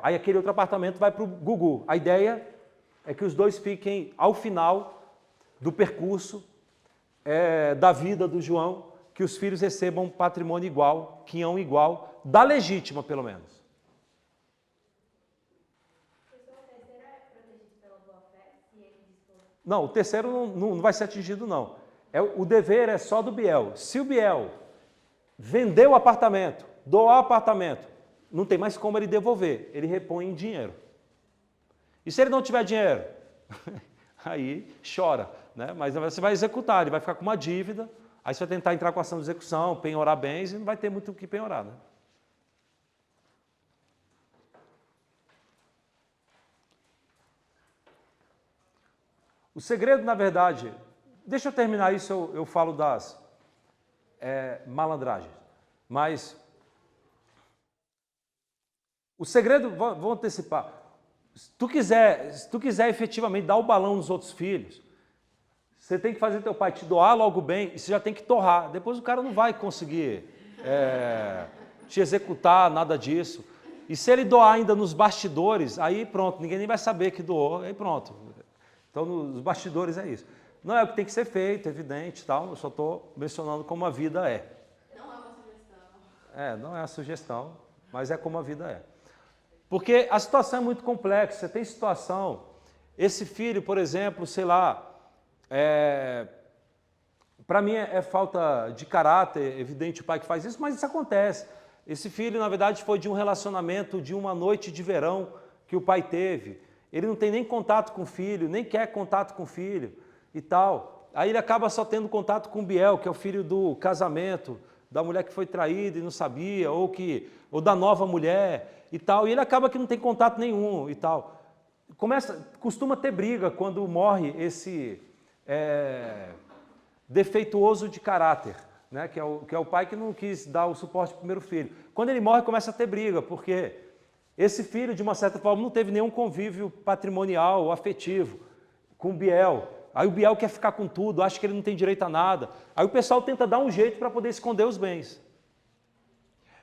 A: Aí aquele outro apartamento vai para o Gugu. A ideia é que os dois fiquem ao final do percurso da vida do João, que os filhos recebam patrimônio igual, quinhão igual, da legítima pelo menos.
B: Professor, o terceiro é protegido pela boa-fé, se ele dispor.
A: Não, o terceiro não vai ser atingido, não. O dever é só do Biel. Se o Biel vendeu o apartamento, doou o apartamento, não tem mais como ele devolver, ele repõe em dinheiro. E se ele não tiver dinheiro? Aí chora, né? Mas você vai executar, ele vai ficar com uma dívida, aí você vai tentar entrar com ação de execução, penhorar bens e não vai ter muito o que penhorar, né? O segredo, na verdade, deixa eu terminar isso, eu falo das malandragens, mas o segredo, vou antecipar, se tu quiser efetivamente dar o balão nos outros filhos, você tem que fazer teu pai te doar logo bem e você já tem que torrar, depois o cara não vai conseguir te executar nada disso. E se ele doar ainda nos bastidores, aí pronto, ninguém nem vai saber que doou, aí pronto. Então, nos bastidores é isso. Não é o que tem que ser feito, é evidente, tal, eu só estou mencionando como a vida é.
D: Não é uma sugestão.
A: Não é a sugestão, mas é como a vida é. Porque a situação é muito complexa, você tem situação, esse filho, por exemplo, sei lá, para mim é falta de caráter, evidente o pai que faz isso, mas isso acontece. Esse filho, na verdade, foi de um relacionamento, de uma noite de verão que o pai teve. Ele não tem nem contato com o filho, nem quer contato com o filho e tal. Aí ele acaba só tendo contato com o Biel, que é o filho do casamento, da mulher que foi traída e não sabia, ou da nova mulher e tal. E ele acaba que não tem contato nenhum e tal. Costuma ter briga quando morre esse defeituoso de caráter, né? Que é o pai que não quis dar o suporte ao primeiro filho. Quando ele morre, começa a ter briga, porque esse filho, de uma certa forma, não teve nenhum convívio patrimonial ou afetivo com o Biel. Aí o Biel quer ficar com tudo, acha que ele não tem direito a nada. Aí o pessoal tenta dar um jeito para poder esconder os bens.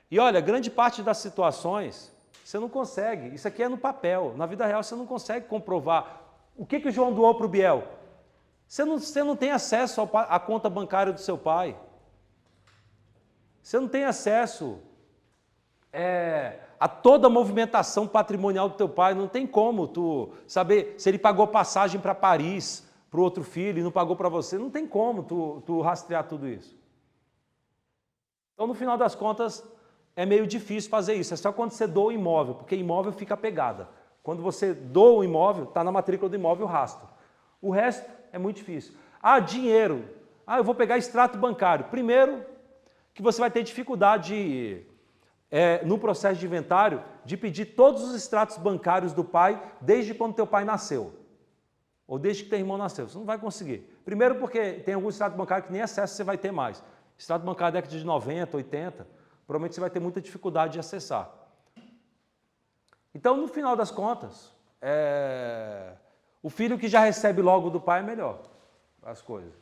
A: E olha, grande parte das situações, você não consegue. Isso aqui é no papel. Na vida real, você não consegue comprovar. O que o João doou para o Biel? Você não tem acesso à conta bancária do seu pai. Você não tem acesso a toda a movimentação patrimonial do teu pai. Não tem como tu saber se ele pagou passagem para Paris para o outro filho e não pagou para você. Não tem como tu rastrear tudo isso. Então, no final das contas, é meio difícil fazer isso. É só quando você doa o imóvel, porque imóvel fica pegada. Quando você doa o imóvel, está na matrícula do imóvel o rastro. O resto é muito difícil. Dinheiro. Eu vou pegar extrato bancário. Primeiro, que você vai ter dificuldade no processo de inventário de pedir todos os extratos bancários do pai desde quando teu pai nasceu. Ou desde que teu irmão nasceu. Você não vai conseguir. Primeiro porque tem algum extrato bancário que nem acesso você vai ter mais. Extrato bancário da década de 90, 80, provavelmente você vai ter muita dificuldade de acessar. Então, no final das contas, o filho que já recebe logo do pai é melhor as coisas.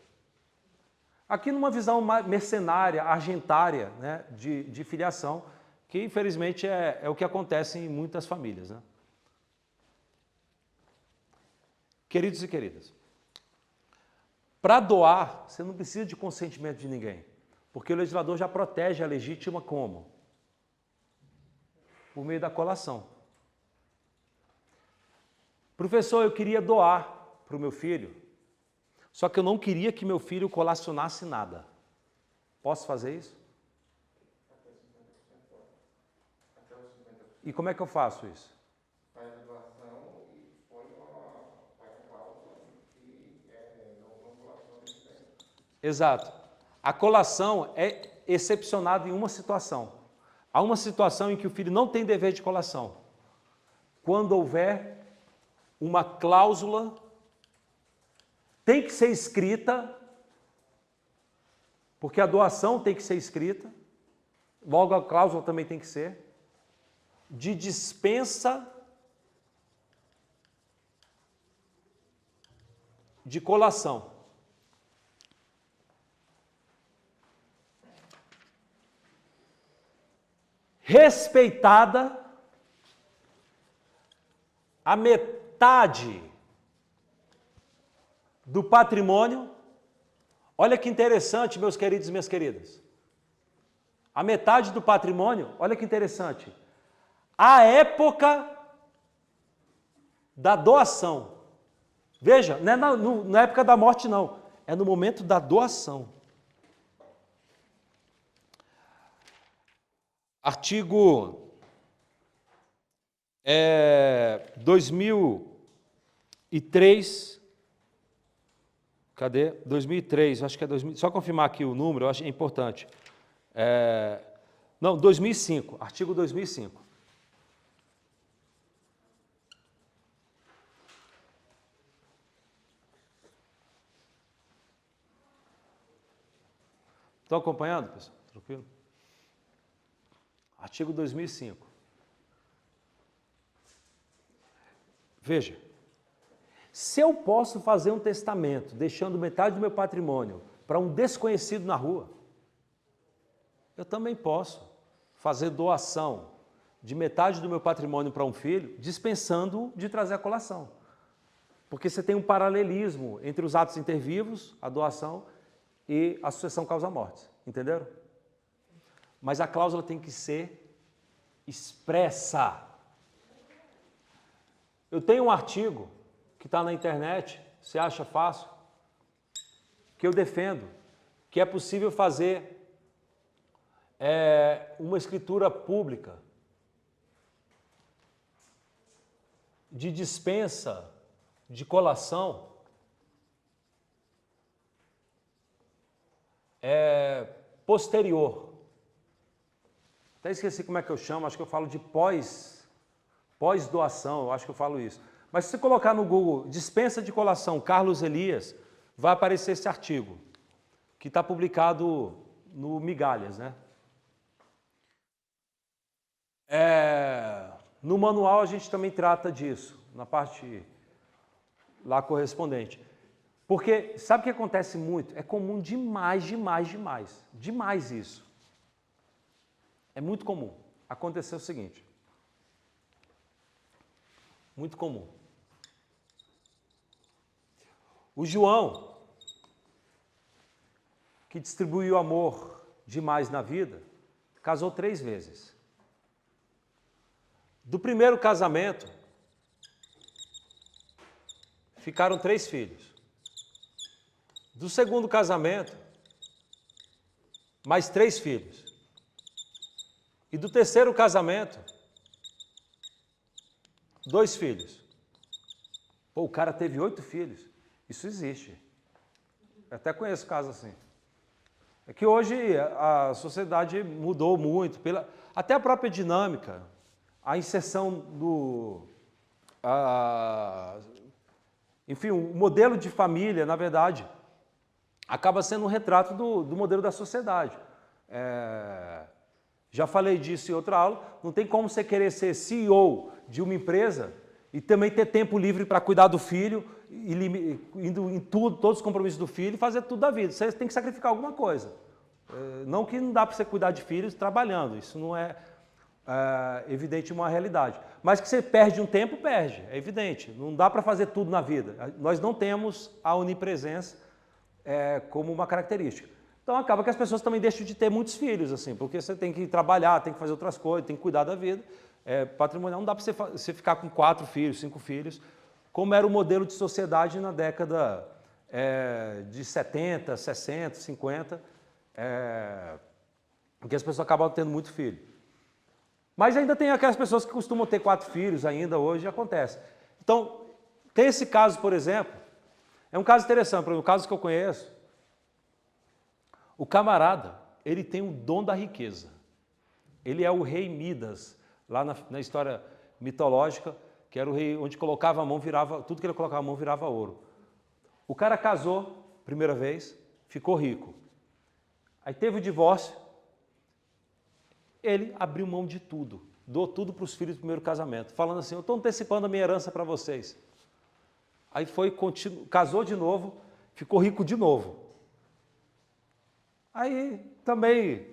A: Aqui numa visão mercenária, argentária, né, de filiação, que infelizmente é o que acontece em muitas famílias, né? Queridos e queridas, para doar, você não precisa de consentimento de ninguém, porque o legislador já protege a legítima como? Por meio da colação. Professor, eu queria doar para o meu filho, só que eu não queria que meu filho colacionasse nada. Posso fazer isso? E como é que eu faço isso?
C: Faz a doação e põe uma cláusula que não colaciona esse bem.
A: Exato. A colação é excepcionada em uma situação. Há uma situação em que o filho não tem dever de colação. Quando houver uma cláusula, tem que ser escrita, porque a doação tem que ser escrita, logo a cláusula também tem que ser, de dispensa de colação. Respeitada a metade do patrimônio. Olha que interessante, meus queridos e minhas queridas. A metade do patrimônio, olha que interessante. A época da doação. Veja, não é na época da morte, não. É no momento da doação. Artigo 2003. Cadê? 2003, acho que é 2000. Só confirmar aqui o número, eu acho importante. Não, 2005, artigo 2005. Estão acompanhando, pessoal? Tranquilo? Artigo 2005. Veja, se eu posso fazer um testamento deixando metade do meu patrimônio para um desconhecido na rua, eu também posso fazer doação de metade do meu patrimônio para um filho, dispensando de trazer a colação. Porque você tem um paralelismo entre os atos intervivos, a doação, e a sucessão causa-morte. Entenderam? Mas a cláusula tem que ser expressa. Eu tenho um artigo que está na internet, você acha fácil, que eu defendo, que é possível fazer uma escritura pública de dispensa de colação posterior. Até esqueci como é que eu chamo, acho que eu falo de pós-doação, eu acho que eu falo isso. Mas se você colocar no Google dispensa de colação Carlos Elias, vai aparecer esse artigo, que está publicado no Migalhas, né? No manual a gente também trata disso, na parte lá correspondente. Porque sabe o que acontece muito? É comum demais isso. É muito comum. Aconteceu o seguinte. Muito comum. O João, que distribuiu amor demais na vida, casou 3 vezes. Do primeiro casamento, ficaram 3 filhos. Do segundo casamento, mais 3 filhos. E do terceiro casamento, 2 filhos. Pô, o cara teve 8 filhos. Isso existe. Eu até conheço casos assim. É que hoje a sociedade mudou muito, até a própria dinâmica, a inserção enfim, o modelo de família, na verdade, acaba sendo um retrato do modelo da sociedade. Já falei disso em outra aula, não tem como você querer ser CEO de uma empresa e também ter tempo livre para cuidar do filho, indo em tudo, todos os compromissos do filho e fazer tudo da vida. Você tem que sacrificar alguma coisa. Não que não dá para você cuidar de filhos trabalhando, isso não é evidente uma realidade. Mas que você perde um tempo, perde, é evidente. Não dá para fazer tudo na vida. Nós não temos a onipresença como uma característica. Então acaba que as pessoas também deixam de ter muitos filhos, assim, porque você tem que trabalhar, tem que fazer outras coisas, tem que cuidar da vida. Patrimonial não dá para você ficar com 4 filhos, 5 filhos, como era o modelo de sociedade na década de 70, 60, 50, em que as pessoas acabavam tendo muito filho. Mas ainda tem aquelas pessoas que costumam ter 4 filhos ainda, hoje acontece. Então, tem esse caso, por exemplo, é um caso interessante, por exemplo, o caso que eu conheço, o camarada, ele tem o dom da riqueza. Ele é o rei Midas, lá na história mitológica, que era o rei onde colocava a mão, virava, tudo que ele colocava a mão virava ouro. O cara casou, primeira vez, ficou rico. Aí teve o divórcio, ele abriu mão de tudo, doou tudo para os filhos do primeiro casamento, falando assim, eu estou antecipando a minha herança para vocês. Aí foi, casou de novo, ficou rico de novo. Aí também,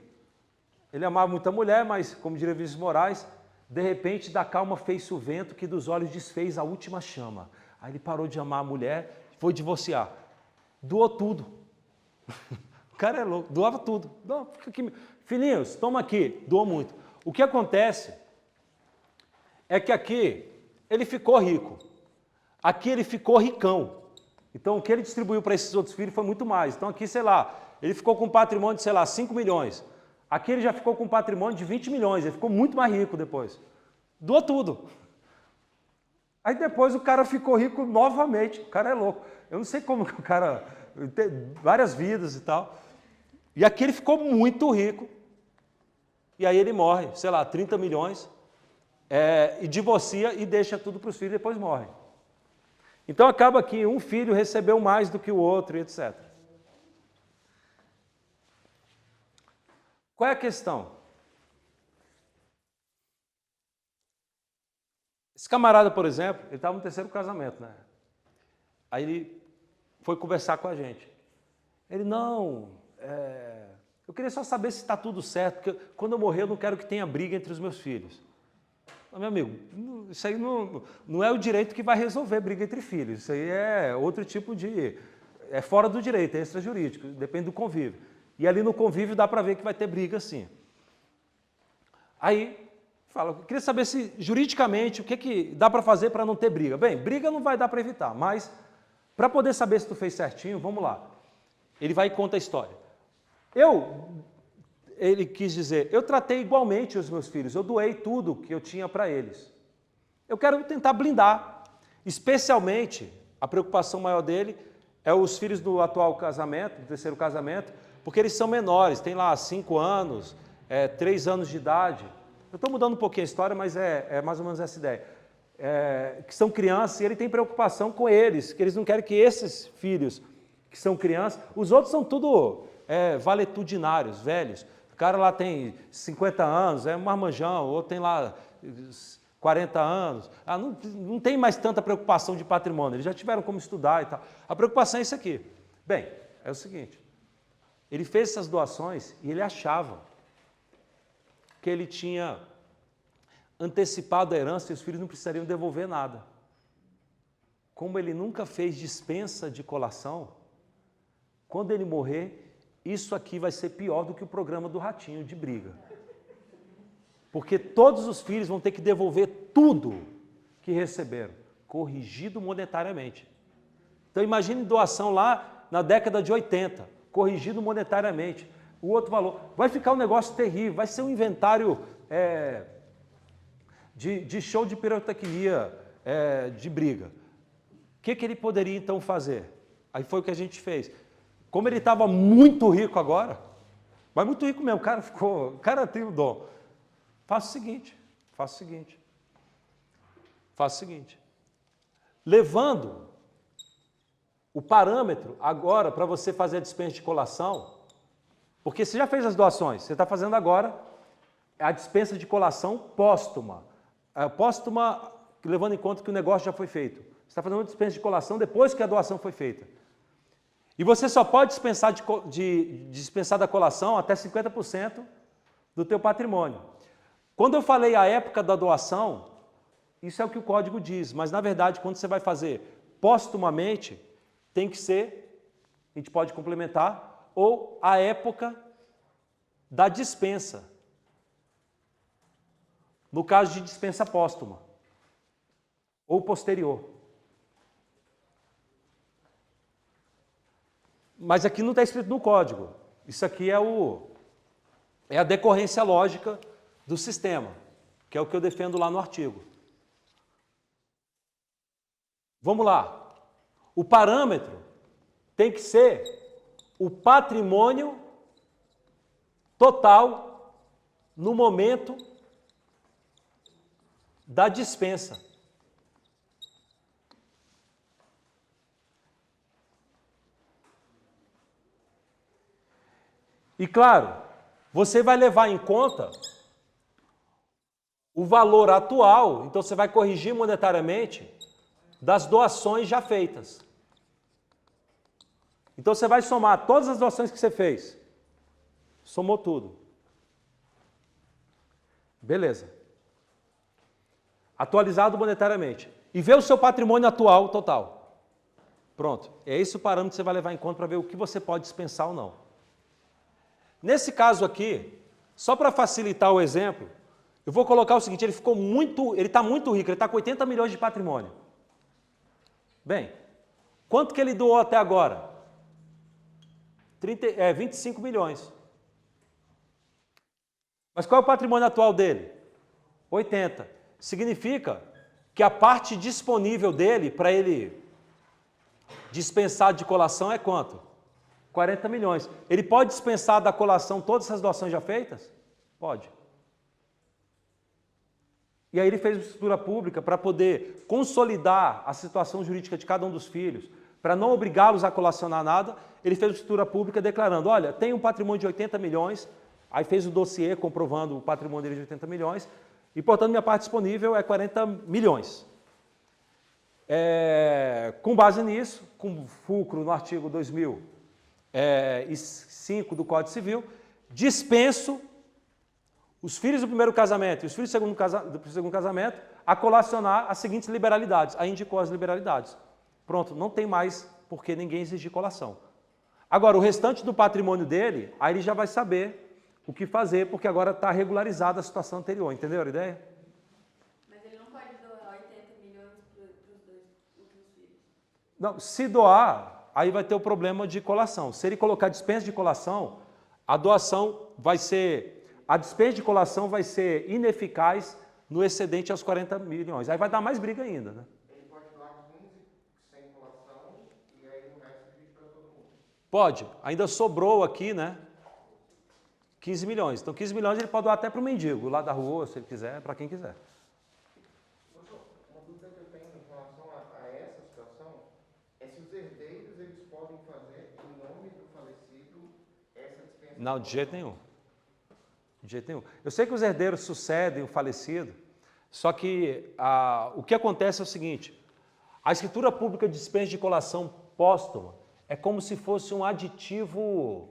A: ele amava muita mulher, mas como diria Vinícius Moraes, de repente da calma fez-se o vento que dos olhos desfez a última chama. Aí ele parou de amar a mulher, foi divorciar. Doou tudo. O cara é louco, doava tudo. Não, fica aqui. Filhinhos, toma aqui, doou muito. O que acontece é que aqui ele ficou rico. Aqui ele ficou ricão. Então o que ele distribuiu para esses outros filhos foi muito mais. Então aqui, sei lá, ele ficou com um patrimônio de, sei lá, 5 milhões. Aqui ele já ficou com um patrimônio de 20 milhões. Ele ficou muito mais rico depois. Doou tudo. Aí depois o cara ficou rico novamente. O cara é louco. Eu não sei como que o cara... Tem várias vidas e tal. E aqui ele ficou muito rico. E aí ele morre, sei lá, 30 milhões, e divorcia e deixa tudo para os filhos e depois morre. Então acaba que um filho recebeu mais do que o outro e etc. Qual é a questão? Esse camarada, por exemplo, ele estava no terceiro casamento, né? Aí ele foi conversar com a gente. Ele, não, eu queria só saber se está tudo certo, porque quando eu morrer eu não quero que tenha briga entre os meus filhos. Meu amigo, isso aí não é o direito que vai resolver briga entre filhos. Isso aí é outro tipo de... É fora do direito, é extrajurídico, depende do convívio. E ali no convívio dá para ver que vai ter briga sim. Aí, fala, eu queria saber se juridicamente o que dá para fazer para não ter briga. Bem, briga não vai dar para evitar, mas para poder saber se tu fez certinho, vamos lá. Ele vai e conta a história. Ele quis dizer, eu tratei igualmente os meus filhos, eu doei tudo que eu tinha para eles. Eu quero tentar blindar, especialmente, a preocupação maior dele é os filhos do atual casamento, do terceiro casamento, porque eles são menores, tem lá 5 anos, 3 anos de idade. Eu estou mudando um pouquinho a história, mas é mais ou menos essa ideia. Que são crianças e ele tem preocupação com eles, que eles não querem que esses filhos que são crianças, os outros são tudo valetudinários, velhos. O cara lá tem 50 anos, é um marmanjão, ou tem lá 40 anos. Não tem mais tanta preocupação de patrimônio, eles já tiveram como estudar e tal. A preocupação é isso aqui. Bem, é o seguinte, ele fez essas doações e ele achava que ele tinha antecipado a herança e os filhos não precisariam devolver nada. Como ele nunca fez dispensa de colação, quando ele morrer, isso aqui vai ser pior do que o programa do Ratinho de briga. Porque todos os filhos vão ter que devolver tudo que receberam, corrigido monetariamente. Então imagine doação lá na década de 80, corrigido monetariamente. O outro valor. Vai ficar um negócio terrível, vai ser um inventário de show de pirotecnia de briga. O que ele poderia então fazer? Aí foi o que a gente fez. Como ele estava muito rico agora, mas muito rico mesmo, o cara tem o dom. Faça o seguinte. Levando o parâmetro agora para você fazer a dispensa de colação, porque você já fez as doações, você está fazendo agora a dispensa de colação póstuma. Póstuma, levando em conta que o negócio já foi feito. Você está fazendo uma dispensa de colação depois que a doação foi feita. E você só pode dispensar da colação até 50% do teu patrimônio. Quando eu falei a época da doação, isso é o que o código diz, mas na verdade quando você vai fazer póstumamente, tem que ser, a gente pode complementar, ou a época da dispensa. No caso de dispensa póstuma, ou posterior. Mas aqui não está escrito no código. Isso aqui é a decorrência lógica do sistema, que é o que eu defendo lá no artigo. Vamos lá. O parâmetro tem que ser o patrimônio total no momento da dispensa. E claro, você vai levar em conta o valor atual, então você vai corrigir monetariamente das doações já feitas. Então você vai somar todas as doações que você fez. Somou tudo. Beleza. Atualizado monetariamente. E vê o seu patrimônio atual total. Pronto. É esse o parâmetro que você vai levar em conta para ver o que você pode dispensar ou não. Nesse caso aqui, só para facilitar o exemplo, eu vou colocar o seguinte, ele está muito rico, ele está com 80 milhões de patrimônio. Bem, quanto que ele doou até agora? 25 milhões. Mas qual é o patrimônio atual dele? 80. Significa que a parte disponível dele para ele dispensar de colação é quanto? 40 milhões. Ele pode dispensar da colação todas essas doações já feitas? Pode. E aí ele fez uma escritura pública para poder consolidar a situação jurídica de cada um dos filhos, para não obrigá-los a colacionar nada, ele fez uma escritura pública declarando, olha, tem um patrimônio de 80 milhões, aí fez o dossiê comprovando o patrimônio dele de 80 milhões, e, portanto, minha parte disponível é 40 milhões. Com base nisso, com fulcro no artigo 2005 do Código Civil, dispenso os filhos do primeiro casamento e os filhos do segundo casamento a colacionar as seguintes liberalidades. Aí indicou as liberalidades. Pronto, não tem mais por que ninguém exigir colação. Agora, o restante do patrimônio dele, aí ele já vai saber o que fazer, porque agora está regularizada a situação anterior. Entendeu a ideia?
D: Mas ele não pode doar 80 milhões para os dois últimos filhos?
A: Não, se doar, aí vai ter o problema de colação. Se ele colocar dispensa de colação, a doação vai ser... A dispensa de colação vai ser ineficaz no excedente aos 40 milhões. Aí vai dar mais briga ainda, né?
C: Ele pode doar 15 sem colação e aí o resto divide para todo mundo.
A: Pode. Ainda sobrou aqui, né? 15 milhões. Então, 15 milhões ele pode doar até para o mendigo, lá da rua, se ele quiser, para quem quiser.
C: Doutor, uma dúvida que eu tenho em relação a essa situação é se os herdeiros eles podem fazer, em nome do falecido, essa dispensa.
A: Não, de jeito nenhum. De jeito nenhum. Eu sei que os herdeiros sucedem o falecido, só que o que acontece é o seguinte, a escritura pública de dispensa de colação póstuma é como se fosse um aditivo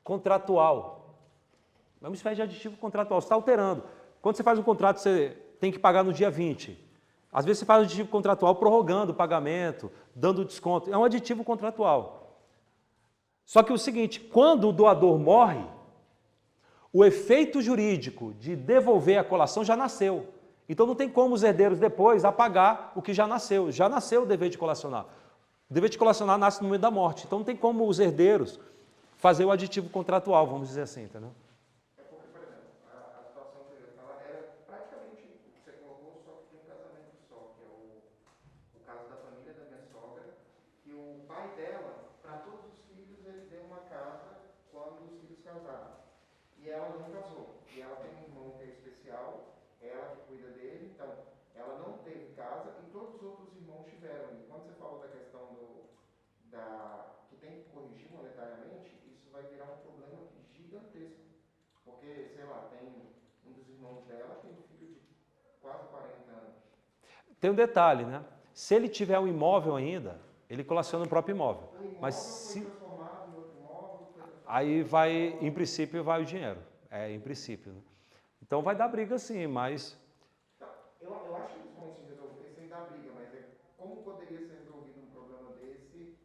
A: contratual. É uma espécie de aditivo contratual, você está alterando. Quando você faz um contrato, você tem que pagar no dia 20. Às vezes você faz um aditivo contratual prorrogando o pagamento, dando desconto. É um aditivo contratual. Só que é o seguinte, quando o doador morre, o efeito jurídico de devolver a colação já nasceu. Então não tem como os herdeiros depois apagar o que já nasceu. Já nasceu o dever de colacionar. O dever de colacionar nasce no momento da morte. Então não tem como os herdeiros fazer o aditivo contratual, vamos dizer assim, entendeu?
C: É porque, por exemplo, a situação que eu ia falar era praticamente o que você colocou, só que de um casamento só, que é o caso da família da minha sogra, que o pai dela, para todos os filhos, ele deu uma casa quando os filhos casaram. E ela não casou. E ela tem um irmão que é especial, ela que cuida dele, então ela não teve casa e todos os outros irmãos tiveram. E quando você falou da questão que tem que corrigir monetariamente, isso vai virar um problema gigantesco. Porque, sei lá, tem um dos irmãos dela tem um filho de quase 40 anos.
A: Tem um detalhe, né? Se ele tiver um imóvel ainda, ele colaciona o próprio imóvel.
C: O imóvel
A: Mas
C: foi transformado em outro imóvel, foi transformado
A: aí vai, em princípio, vai o dinheiro. Em princípio. Né? Então vai dar briga sim, mas...
C: Eu acho que eles vão se resolver sem dar briga, mas como poderia ser resolvido um problema desse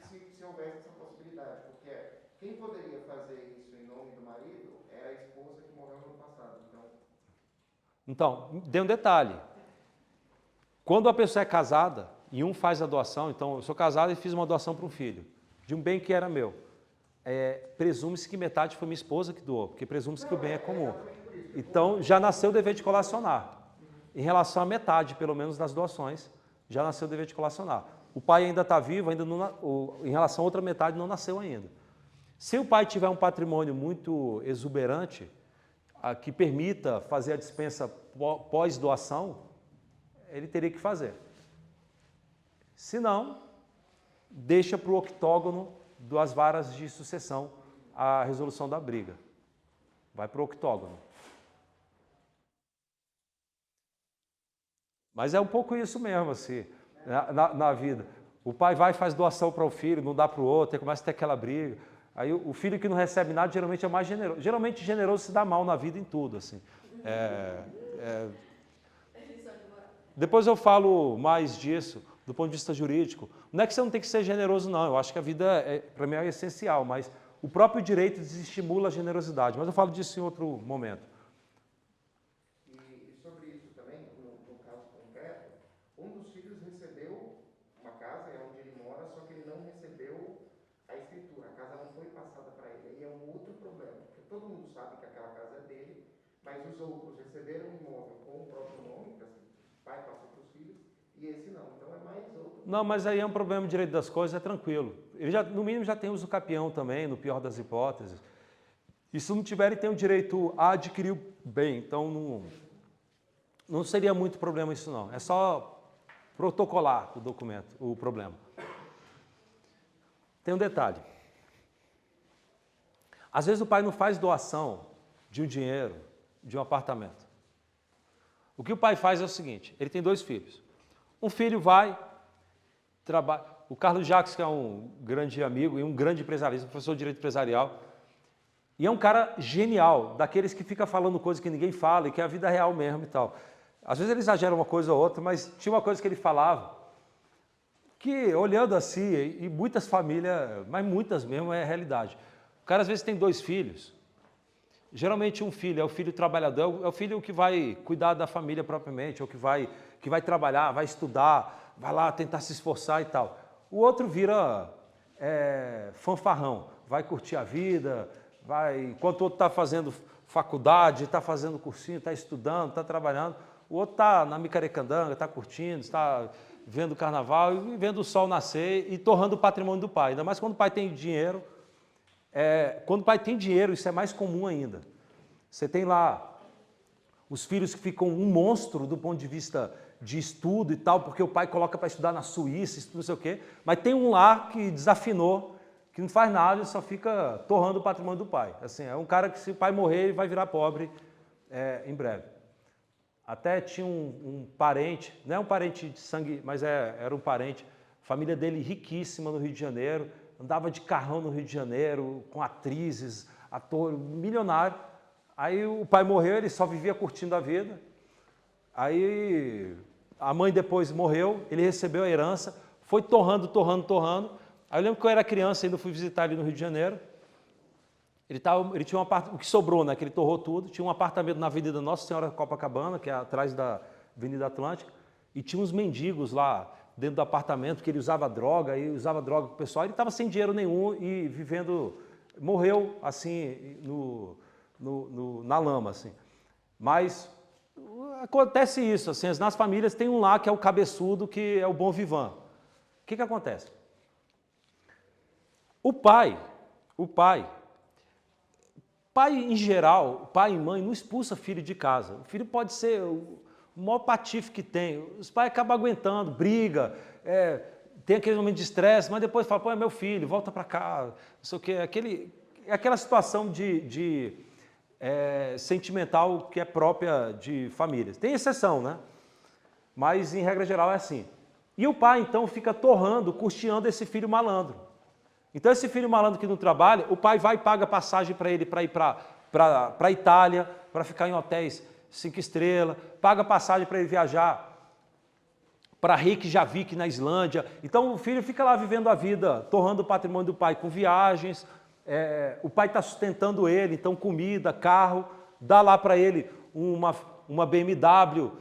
C: se houvesse essa possibilidade? Porque quem poderia fazer isso em nome do marido era a esposa que morreu no ano passado.
A: Então, dê um detalhe. Quando a pessoa é casada e um faz a doação, então eu sou casado e fiz uma doação para um filho, de um bem que era meu. Presume-se que metade foi minha esposa que doou, porque presume-se que o bem é comum. Então, já nasceu o dever de colacionar. Em relação à metade, pelo menos, das doações, já nasceu o dever de colacionar. O pai ainda está vivo, ainda não, em relação à outra metade, não nasceu ainda. Se o pai tiver um patrimônio muito exuberante, que permita fazer a dispensa pós-doação, ele teria que fazer. Se não, deixa para o octógono das varas de sucessão a resolução da briga. Vai para o octógono. Mas é um pouco isso mesmo, assim, na vida. O pai vai e faz doação para o filho, não dá para o outro, aí começa a ter aquela briga. Aí o filho que não recebe nada geralmente é mais generoso. Geralmente generoso se dá mal na vida em tudo, assim. Depois eu falo mais disso, do ponto de vista jurídico. Não é que você não tem que ser generoso, não. Eu acho que a vida, para mim, é essencial, mas o próprio direito desestimula a generosidade. Mas eu falo disso em outro momento.
C: E sobre isso também, no caso concreto, um dos filhos recebeu uma casa, é onde ele mora, só que ele não recebeu a escritura. A casa não foi passada para ele. Aí é um outro problema, porque todo mundo sabe que aquela casa é dele, mas os outros receberam o imóvel com o próprio nome, que o pai passou para os filhos, e esse não. Então é mais outro.
A: Não, mas aí é um problema de direito das coisas, é tranquilo. Ele já, no mínimo já tem uso capião também, no pior das hipóteses. E se não tiver, ele tem o direito a adquirir o bem. Então não seria muito problema isso não. É só protocolar o documento, o problema. Tem um detalhe. Às vezes o pai não faz doação de um dinheiro, de um apartamento. O que o pai faz é o seguinte, ele tem 2 filhos. Um filho vai, trabalha. O Carlos Jacques, que é um grande amigo e um grande empresarista, professor de direito empresarial, e é um cara genial, daqueles que fica falando coisas que ninguém fala e que é a vida real mesmo e tal. Às vezes ele exagera uma coisa ou outra, mas tinha uma coisa que ele falava, que olhando assim, e muitas famílias, mas muitas mesmo, é a realidade. O cara às vezes tem 2 filhos. Geralmente um filho é o filho trabalhador, é o filho que vai cuidar da família propriamente, ou que vai trabalhar, vai estudar, vai lá tentar se esforçar e tal. O outro vira fanfarrão, vai curtir a vida, enquanto o outro está fazendo faculdade, está fazendo cursinho, está estudando, está trabalhando, o outro está na micarecandanga, está curtindo, está vendo o carnaval e vendo o sol nascer e torrando o patrimônio do pai. Ainda mais quando o pai tem dinheiro. Quando o pai tem dinheiro, isso é mais comum ainda. Você tem lá os filhos que ficam um monstro do ponto de vista de estudo e tal, porque o pai coloca para estudar na Suíça, não sei o quê, mas tem um lá que desafinou, que não faz nada e só fica torrando o patrimônio do pai. Assim, é um cara que, se o pai morrer, ele vai virar pobre em breve. Até tinha um parente, não é um parente de sangue, mas era um parente, família dele riquíssima no Rio de Janeiro, andava de carrão no Rio de Janeiro, com atrizes, ator, milionário. Aí o pai morreu, ele só vivia curtindo a vida. Aí a mãe depois morreu, ele recebeu a herança, foi torrando. Aí eu lembro que eu era criança, ainda fui visitar ele no Rio de Janeiro. Ele tinha um apartamento, o que sobrou, né, que ele torrou tudo, tinha um apartamento na Avenida Nossa Senhora Copacabana, que é atrás da Avenida Atlântica, e tinha uns mendigos lá dentro do apartamento, que ele usava droga com o pessoal, ele estava sem dinheiro nenhum e vivendo, morreu assim, na lama, assim. Mas acontece isso, assim, nas famílias tem um lá que é o cabeçudo, que é o bom vivant. O que acontece? O pai em geral, pai e mãe não expulsa filho de casa. O filho pode ser o maior patife que tem. Os pais acabam aguentando, briga, tem aquele momento de estresse, mas depois fala, pô, é meu filho, volta para cá, não sei o quê. Aquela situação sentimental que é própria de famílias. Tem exceção, né? Mas, em regra geral, é assim. E o pai, então, fica custeando esse filho malandro. Então, esse filho malandro que não trabalha, o pai vai e paga passagem para ele para ir para a Itália, para ficar em hotéis 5 estrelas, paga passagem para ele viajar para Reykjavik, na Islândia. Então, o filho fica lá vivendo a vida, torrando o patrimônio do pai com viagens, o pai está sustentando ele, então comida, carro, dá lá para ele uma BMW,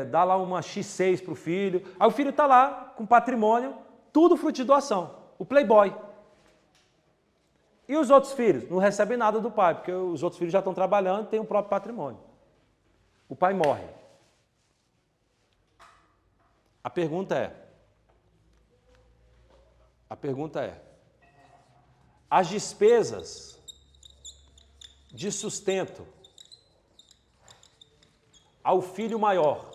A: dá lá uma X6 para o filho. Aí o filho está lá com patrimônio, tudo fruto de doação, o playboy. E os outros filhos? Não recebem nada do pai, porque os outros filhos já estão trabalhando e têm o próprio patrimônio. O pai morre. A pergunta é, as despesas de sustento ao filho maior.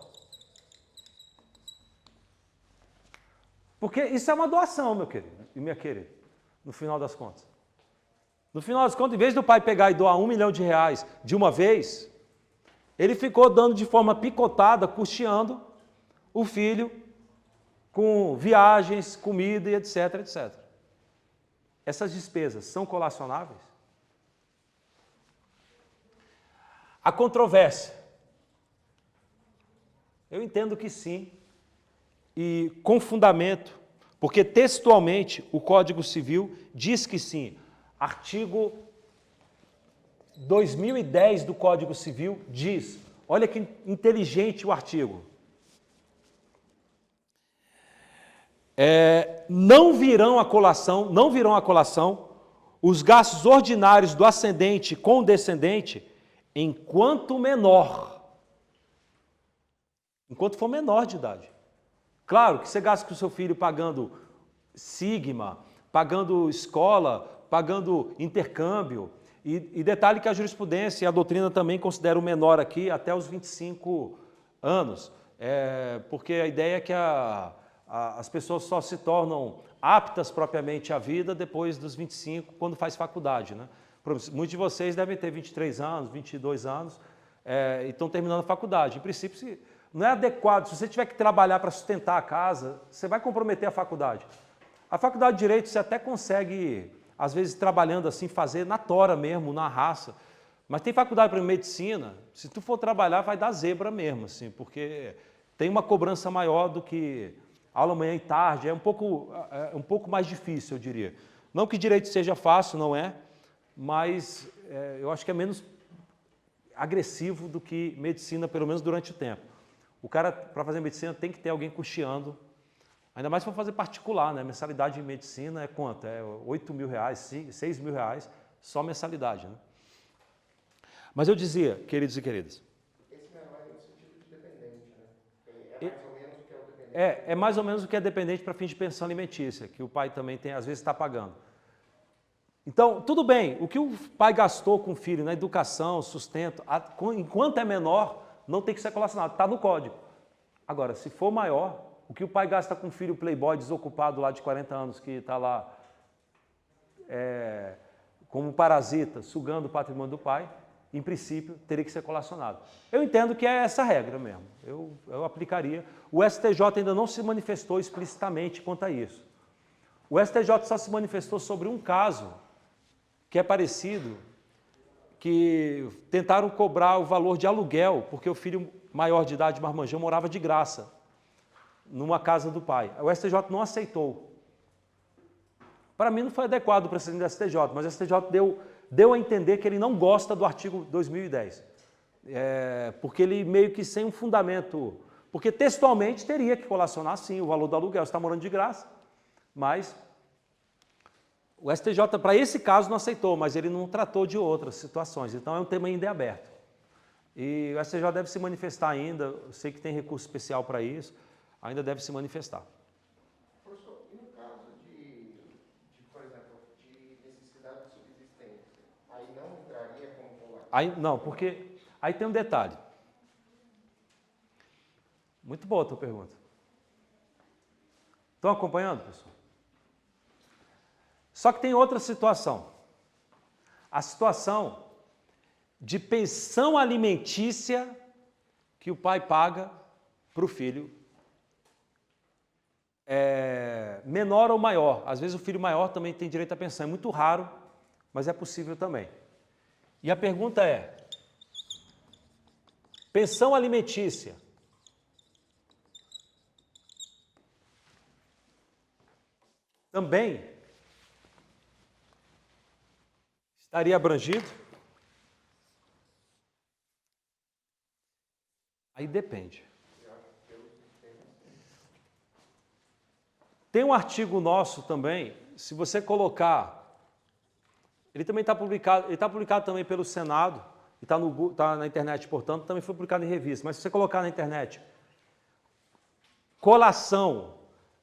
A: Porque isso é uma doação, meu querido e minha querida, no final das contas. No final das contas, em vez do pai pegar e doar R$1 milhão de uma vez, ele ficou dando de forma picotada, custeando o filho com viagens, comida e etc, etc. Essas despesas são colacionáveis? A controvérsia. Eu entendo que sim, e com fundamento, porque textualmente o Código Civil diz que sim. Artigo 2010 do Código Civil diz, olha que inteligente o artigo. Não virão à colação os gastos ordinários do ascendente com o descendente enquanto menor. Enquanto for menor de idade. Claro que você gasta com o seu filho pagando sigma, pagando escola, pagando intercâmbio. E detalhe que a jurisprudência e a doutrina também consideram o menor aqui até os 25 anos. Porque a ideia é que as pessoas só se tornam aptas propriamente à vida depois dos 25, quando faz faculdade, né? Muitos de vocês devem ter 23 anos, 22 anos, e estão terminando a faculdade. Em princípio, não é adequado. Se você tiver que trabalhar para sustentar a casa, você vai comprometer a faculdade. A faculdade de Direito você até consegue, às vezes, trabalhando assim, fazer na tora mesmo, na raça. Mas tem faculdade para Medicina, se tu for trabalhar, vai dar zebra mesmo, assim, porque tem uma cobrança maior do que aula manhã e tarde, é um pouco mais difícil, eu diria. Não que Direito seja fácil, não é, mas eu acho que é menos agressivo do que Medicina, pelo menos durante o tempo. O cara, para fazer Medicina, tem que ter alguém custeando, ainda mais se for fazer particular, né? Mensalidade em Medicina é quanto? É R$8 mil, R$6 mil, só mensalidade, né? Mas eu dizia, queridos e queridas...
C: Esse menor é no sentido de dependente, né? É mais ou menos o que é o dependente.
A: É mais ou menos o que é dependente para fins de pensão alimentícia, que o pai também tem, às vezes está pagando. Então, tudo bem, o que o pai gastou com o filho na educação, sustento, enquanto é menor, não tem que ser colacionado, está no código. Agora, se for maior, o que o pai gasta com o filho playboy desocupado lá de 40 anos, que está lá como parasita, sugando o patrimônio do pai, em princípio, teria que ser colacionado. Eu entendo que é essa regra mesmo, eu aplicaria. O STJ ainda não se manifestou explicitamente quanto a isso. O STJ só se manifestou sobre um caso que é parecido, que tentaram cobrar o valor de aluguel, porque o filho maior de idade, marmanjão, morava de graça numa casa do pai. O STJ não aceitou. Para mim não foi adequado o precedente do STJ, mas o STJ deu a entender que ele não gosta do artigo 2010. Porque ele meio que sem um fundamento, porque textualmente teria que colacionar sim o valor do aluguel, você está morando de graça, mas o STJ para esse caso não aceitou, mas ele não tratou de outras situações, então é um tema ainda aberto. E o STJ deve se manifestar ainda, eu sei que tem recurso especial para isso, ainda deve se manifestar.
C: Professor, e no caso por exemplo, de necessidade de subsistência, aí não entraria como colateral?
A: Aí, não, porque aí tem um detalhe. Muito boa a tua pergunta. Estão acompanhando, pessoal? Só que tem outra situação. A situação de pensão alimentícia que o pai paga para o filho, menor ou maior. Às vezes o filho maior também tem direito à pensão. É muito raro, mas é possível também. E a pergunta é, pensão alimentícia também estaria abrangido? Aí depende. Tem um artigo nosso também, se você colocar, ele também está publicado, ele está publicado também pelo Senado, e está na internet, portanto, também foi publicado em revista, mas se você colocar na internet, colação,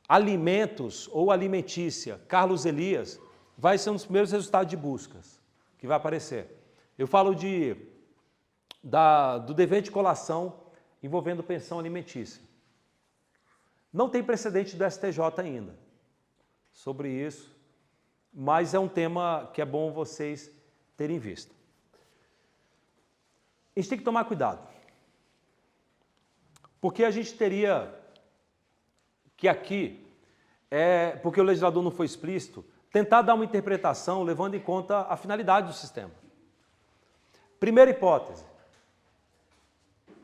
A: alimentos ou alimentícia, Carlos Elias, vai ser um dos primeiros resultados de buscas que vai aparecer. Eu falo do dever de colação envolvendo pensão alimentícia. Não tem precedente do STJ ainda sobre isso, mas é um tema que é bom vocês terem visto. A gente tem que tomar cuidado, porque a gente teria que aqui, porque o legislador não foi explícito, tentar dar uma interpretação levando em conta a finalidade do sistema. Primeira hipótese.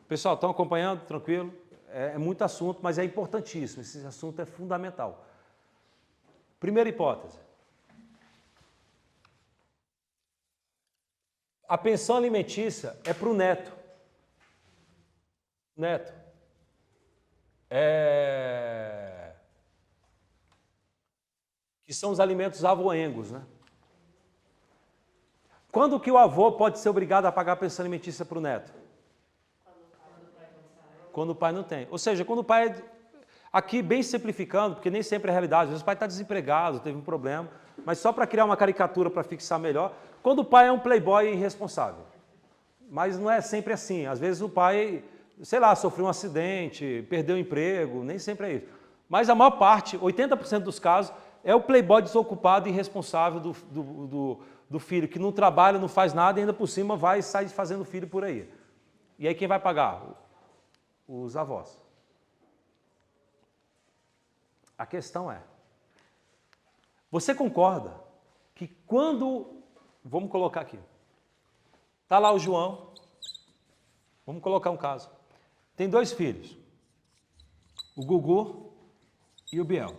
A: Pessoal, estão acompanhando? Tranquilo? É muito assunto, mas é importantíssimo. Esse assunto é fundamental. Primeira hipótese. A pensão alimentícia é para o neto. Neto. Que são os alimentos avoengos, né? Quando que o avô pode ser obrigado a pagar a pensão alimentícia para o neto? Quando o pai não tem. Ou seja, quando o pai... Aqui, bem simplificando, porque nem sempre é a realidade. Às vezes o pai está desempregado, teve um problema, mas só para criar uma caricatura para fixar melhor, quando o pai é um playboy irresponsável. Mas não é sempre assim. Às vezes o pai, sei lá, sofreu um acidente, perdeu o emprego, nem sempre é isso. Mas a maior parte, 80% dos casos, é o playboy desocupado e irresponsável do filho, que não trabalha, não faz nada e ainda por cima vai e sai fazendo filho por aí. E aí quem vai pagar? Os avós. A questão é, você concorda que quando, vamos colocar aqui, está lá o João, vamos colocar um caso, tem 2 filhos, o Gugu e o Biel.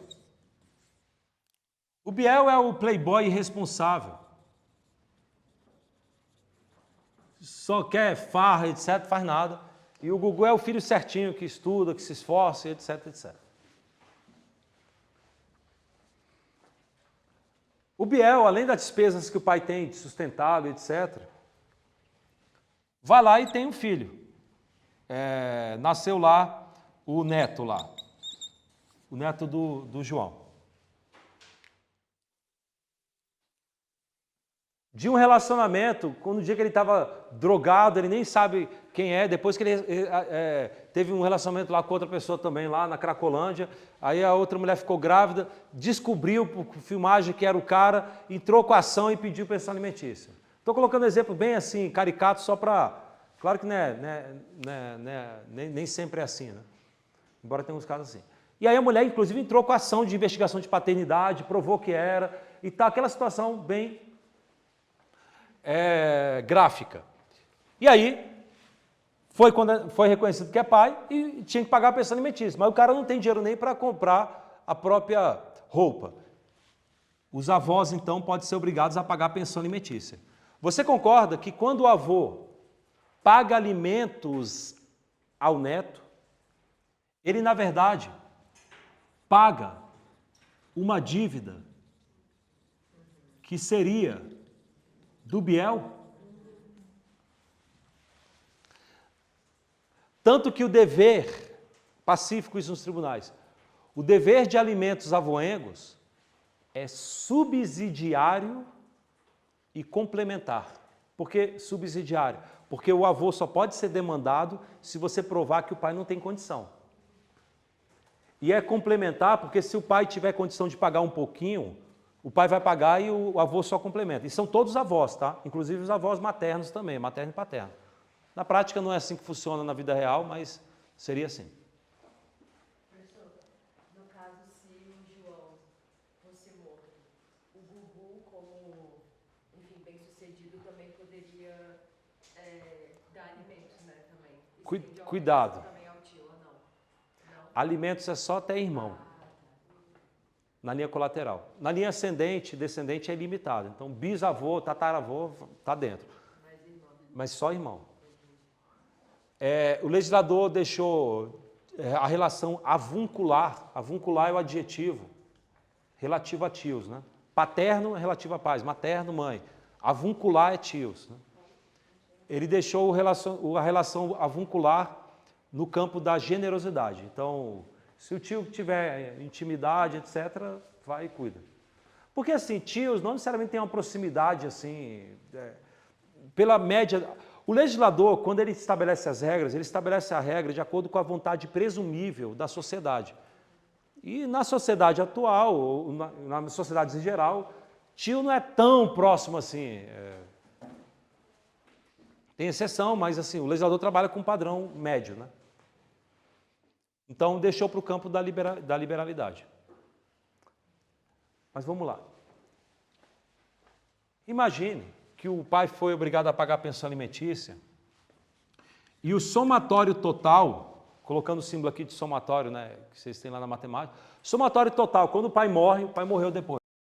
A: O Biel é o playboy irresponsável, só quer farra, etc, faz nada, e o Gugu é o filho certinho, que estuda, que se esforça, etc, etc. O Biel, além das despesas que o pai tem de sustentável, etc., vai lá e tem um filho. Nasceu lá o neto lá, o neto do João. De um relacionamento, quando no dia que ele estava drogado, ele nem sabe quem é, depois que ele teve um relacionamento lá com outra pessoa também, lá na Cracolândia, aí a outra mulher ficou grávida, descobriu por filmagem que era o cara, entrou com a ação e pediu pensão alimentícia. Estou colocando um exemplo bem assim, caricato, só para... Claro que nem sempre é assim, né? Embora tenha uns casos assim. E aí a mulher, inclusive, entrou com a ação de investigação de paternidade, provou que era, e tá aquela situação bem... gráfica. E aí, foi reconhecido que é pai e tinha que pagar a pensão alimentícia. Mas o cara não tem dinheiro nem para comprar a própria roupa. Os avós, então, podem ser obrigados a pagar a pensão alimentícia. Você concorda que quando o avô paga alimentos ao neto, ele, na verdade, paga uma dívida que seria do Biel? Tanto que o dever, pacífico isso nos tribunais, o dever de alimentos avoengos é subsidiário e complementar. Por que subsidiário? Porque o avô só pode ser demandado se você provar que o pai não tem condição. E é complementar porque se o pai tiver condição de pagar um pouquinho, o pai vai pagar e o avô só complementa. E são todos avós, tá? Inclusive os avós maternos também, materno e paterno. Na prática não é assim que funciona na vida real, mas seria assim.
B: Professor, no caso, se o João fosse morto, o Gugu, como, enfim, bem-sucedido, também poderia dar alimentos, né, também.
A: Cuidado.
B: Também ao tio, ou não? Não?
A: Alimentos é só até irmão. Na linha colateral. Na linha ascendente, descendente é ilimitado. Então, bisavô, tataravô, está dentro. Mas só irmão. O legislador deixou a relação avuncular. Avuncular é o adjetivo relativo a tios, né? Paterno é relativo a pais, materno, mãe. Avuncular é tios, né? Ele deixou a relação avuncular no campo da generosidade. Então, se o tio tiver intimidade, etc., vai e cuida. Porque assim, tios não necessariamente têm uma proximidade assim, pela média. O legislador, quando ele estabelece as regras, ele estabelece a regra de acordo com a vontade presumível da sociedade. E na sociedade atual, ou nas sociedades em geral, tio não é tão próximo assim. Tem exceção, mas assim, o legislador trabalha com um padrão médio, né? Então, deixou para o campo da liberalidade. Mas vamos lá. Imagine que o pai foi obrigado a pagar a pensão alimentícia e o somatório total, colocando o símbolo aqui de somatório, né, que vocês têm lá na matemática, somatório total, quando o pai morre, o pai morreu depois.